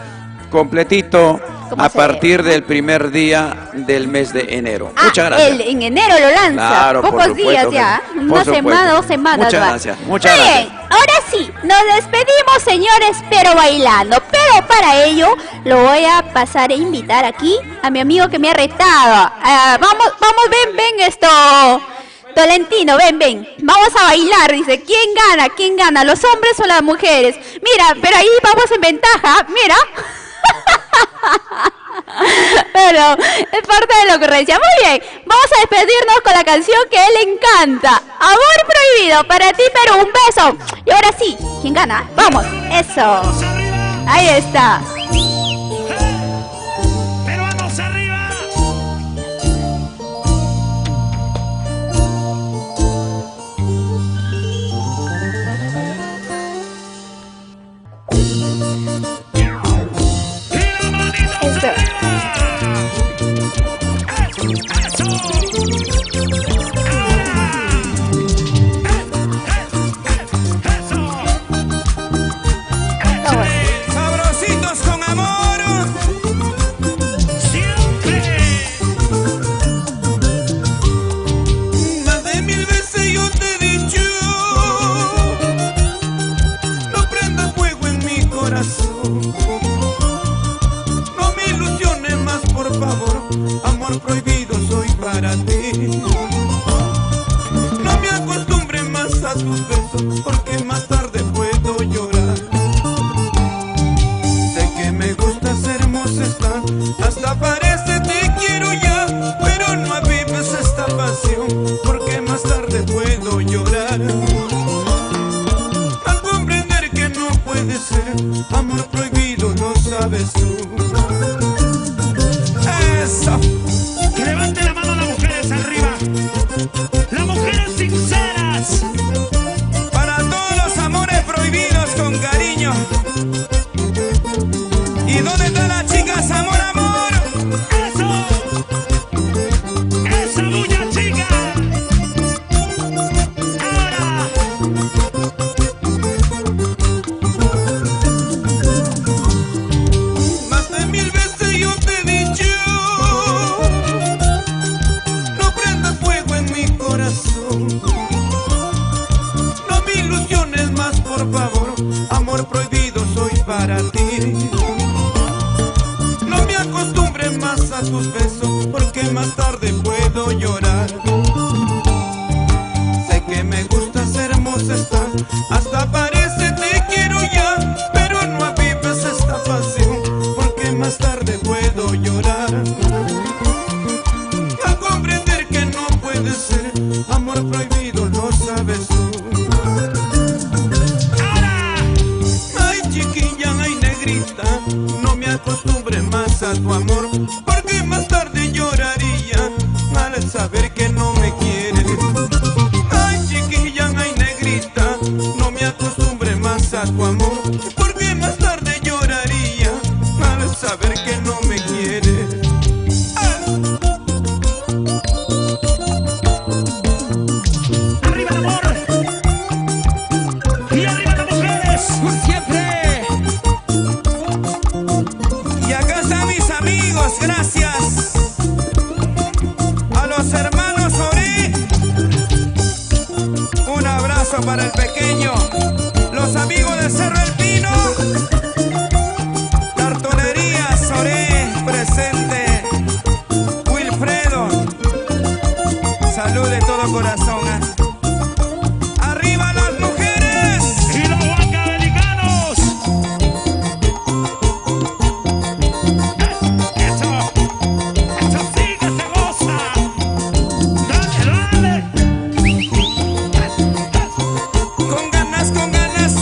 completito a partir del primer día del mes de enero. Muchas gracias. En enero lo lanza. Claro, pocos días ya. Una semana, 2 semanas. Muchas gracias. Muchas gracias. Bien, ahora sí, nos despedimos, señores, pero bailando. Pero para ello lo voy a pasar a invitar aquí a mi amigo que me ha retado. Vamos, ven esto. Tolentino, ven. Vamos a bailar, dice. ¿Quién gana? ¿Los hombres o las mujeres? Mira, pero ahí vamos en ventaja. Mira. Pero es parte de la ocurrencia. Muy bien, vamos a despedirnos con la canción que a él encanta, Amor Prohibido, para ti, Perú, un beso. Y ahora sí, ¿quién gana? Vamos, eso. Ahí está. ¡Peruanos arriba! Sabrositos con amor. ¡Siempre! Más de 1000 veces yo te he dicho, no prenda fuego en mi corazón. No me ilusiones más, por favor. Amor prohibido soy para ti. No me acostumbre más a tus besos, porque más tarde puedo llorar. Sé que me gusta ser hermosa está, hasta parece te quiero ya, pero no avives esta pasión, porque más tarde puedo llorar. Al comprender que no puede ser amor prohibido, lo sabes tú. Eso. Levante la mano las mujeres arriba. Las mujeres sinceras. Para todos los amores prohibidos con cariño. ¿Y dónde están las chicas, amor? ¡Eso! ¡Esa bulla, chica! ¡Ahora! Más de 1000 veces yo te he dicho, no prendas fuego en mi corazón. No me ilusiones más, por favor. Amor prohibido soy para ti. No me acostumbres más a tus besos, porque más tarde puedo llorar. Sé que me gusta ser hermosa está, hasta parece te quiero ya, pero no avives esta pasión, porque más tarde puedo llorar. Al comprender que no puede ser amor prohibido, lo sabes tú. Ay chiquilla, ay negrita, no me acostumbre más a tu amor, porque más tarde lloraría al saber que no me quieres. Ay chiquilla, ay negrita, no me acostumbre más a tu amor, porque más tarde lloraría al saber que no me quieres. ¡Arriba el amor! para el pequeño. Los amigos de Cerro El Pino. Cartonería Soré presente. Wilfredo. Salud de todo corazón. ¡Arriba las mujeres! ¡Y los huancavelicanos! ¡Eso sí que se goza! ¡Dale, Con ganas,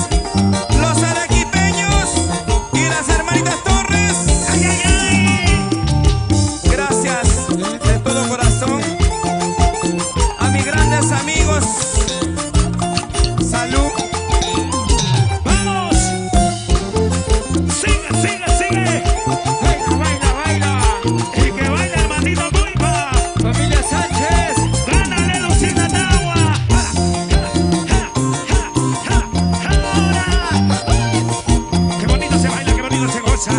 los arequipeños y las hermanitas Torres. ¡Ay, ay, ay! Gracias de todo corazón a mis grandes amigos. Salud. ¡Vamos! ¡Sigue, sigue, sigue! ¡Baila, baila, baila! ¡Y que baila el maldito Tuipa! Familia Sánchez. ¡Gánale, Lucina Tagua! ¡Ahora! ¡Qué bonito se baila, qué bonito se goza!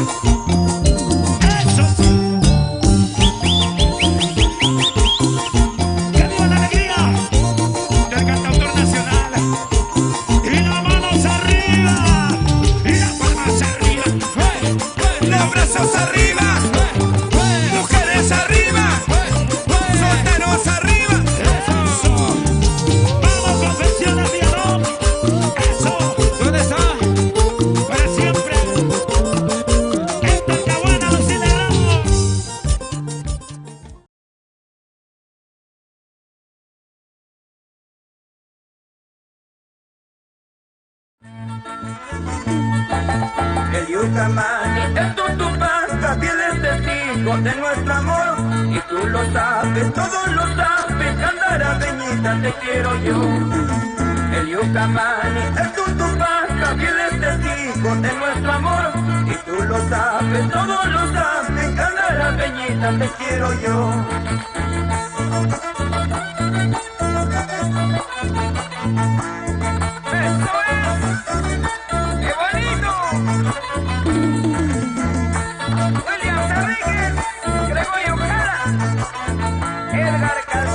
¡Eso sí! ¡Que viva la alegría del cantautor nacional! ¡Y las manos arriba! ¡Y las palmas arriba! Los brazos arriba. Mujeres arriba. Solteros arriba. ¡Eso! ¡Vamos, confecciones Villalón! ¡Eso! ¿Dónde está? ¡Para siempre! ¡En Talcahuana, Lucina Gramo! El yucamán es tu pasta, fiel es testigo de nuestro amor. Y tú lo sabes, todos lo saben, candarapeñita te quiero yo. El yucamán es tu pasta, fiel es testigo de nuestro amor. Y tú lo sabes, todos lo saben, candarapeñita te quiero yo. ¡Eso es! ¡Qué bonito! William Enríquez, Gregorio Jara, Edgar Calderón.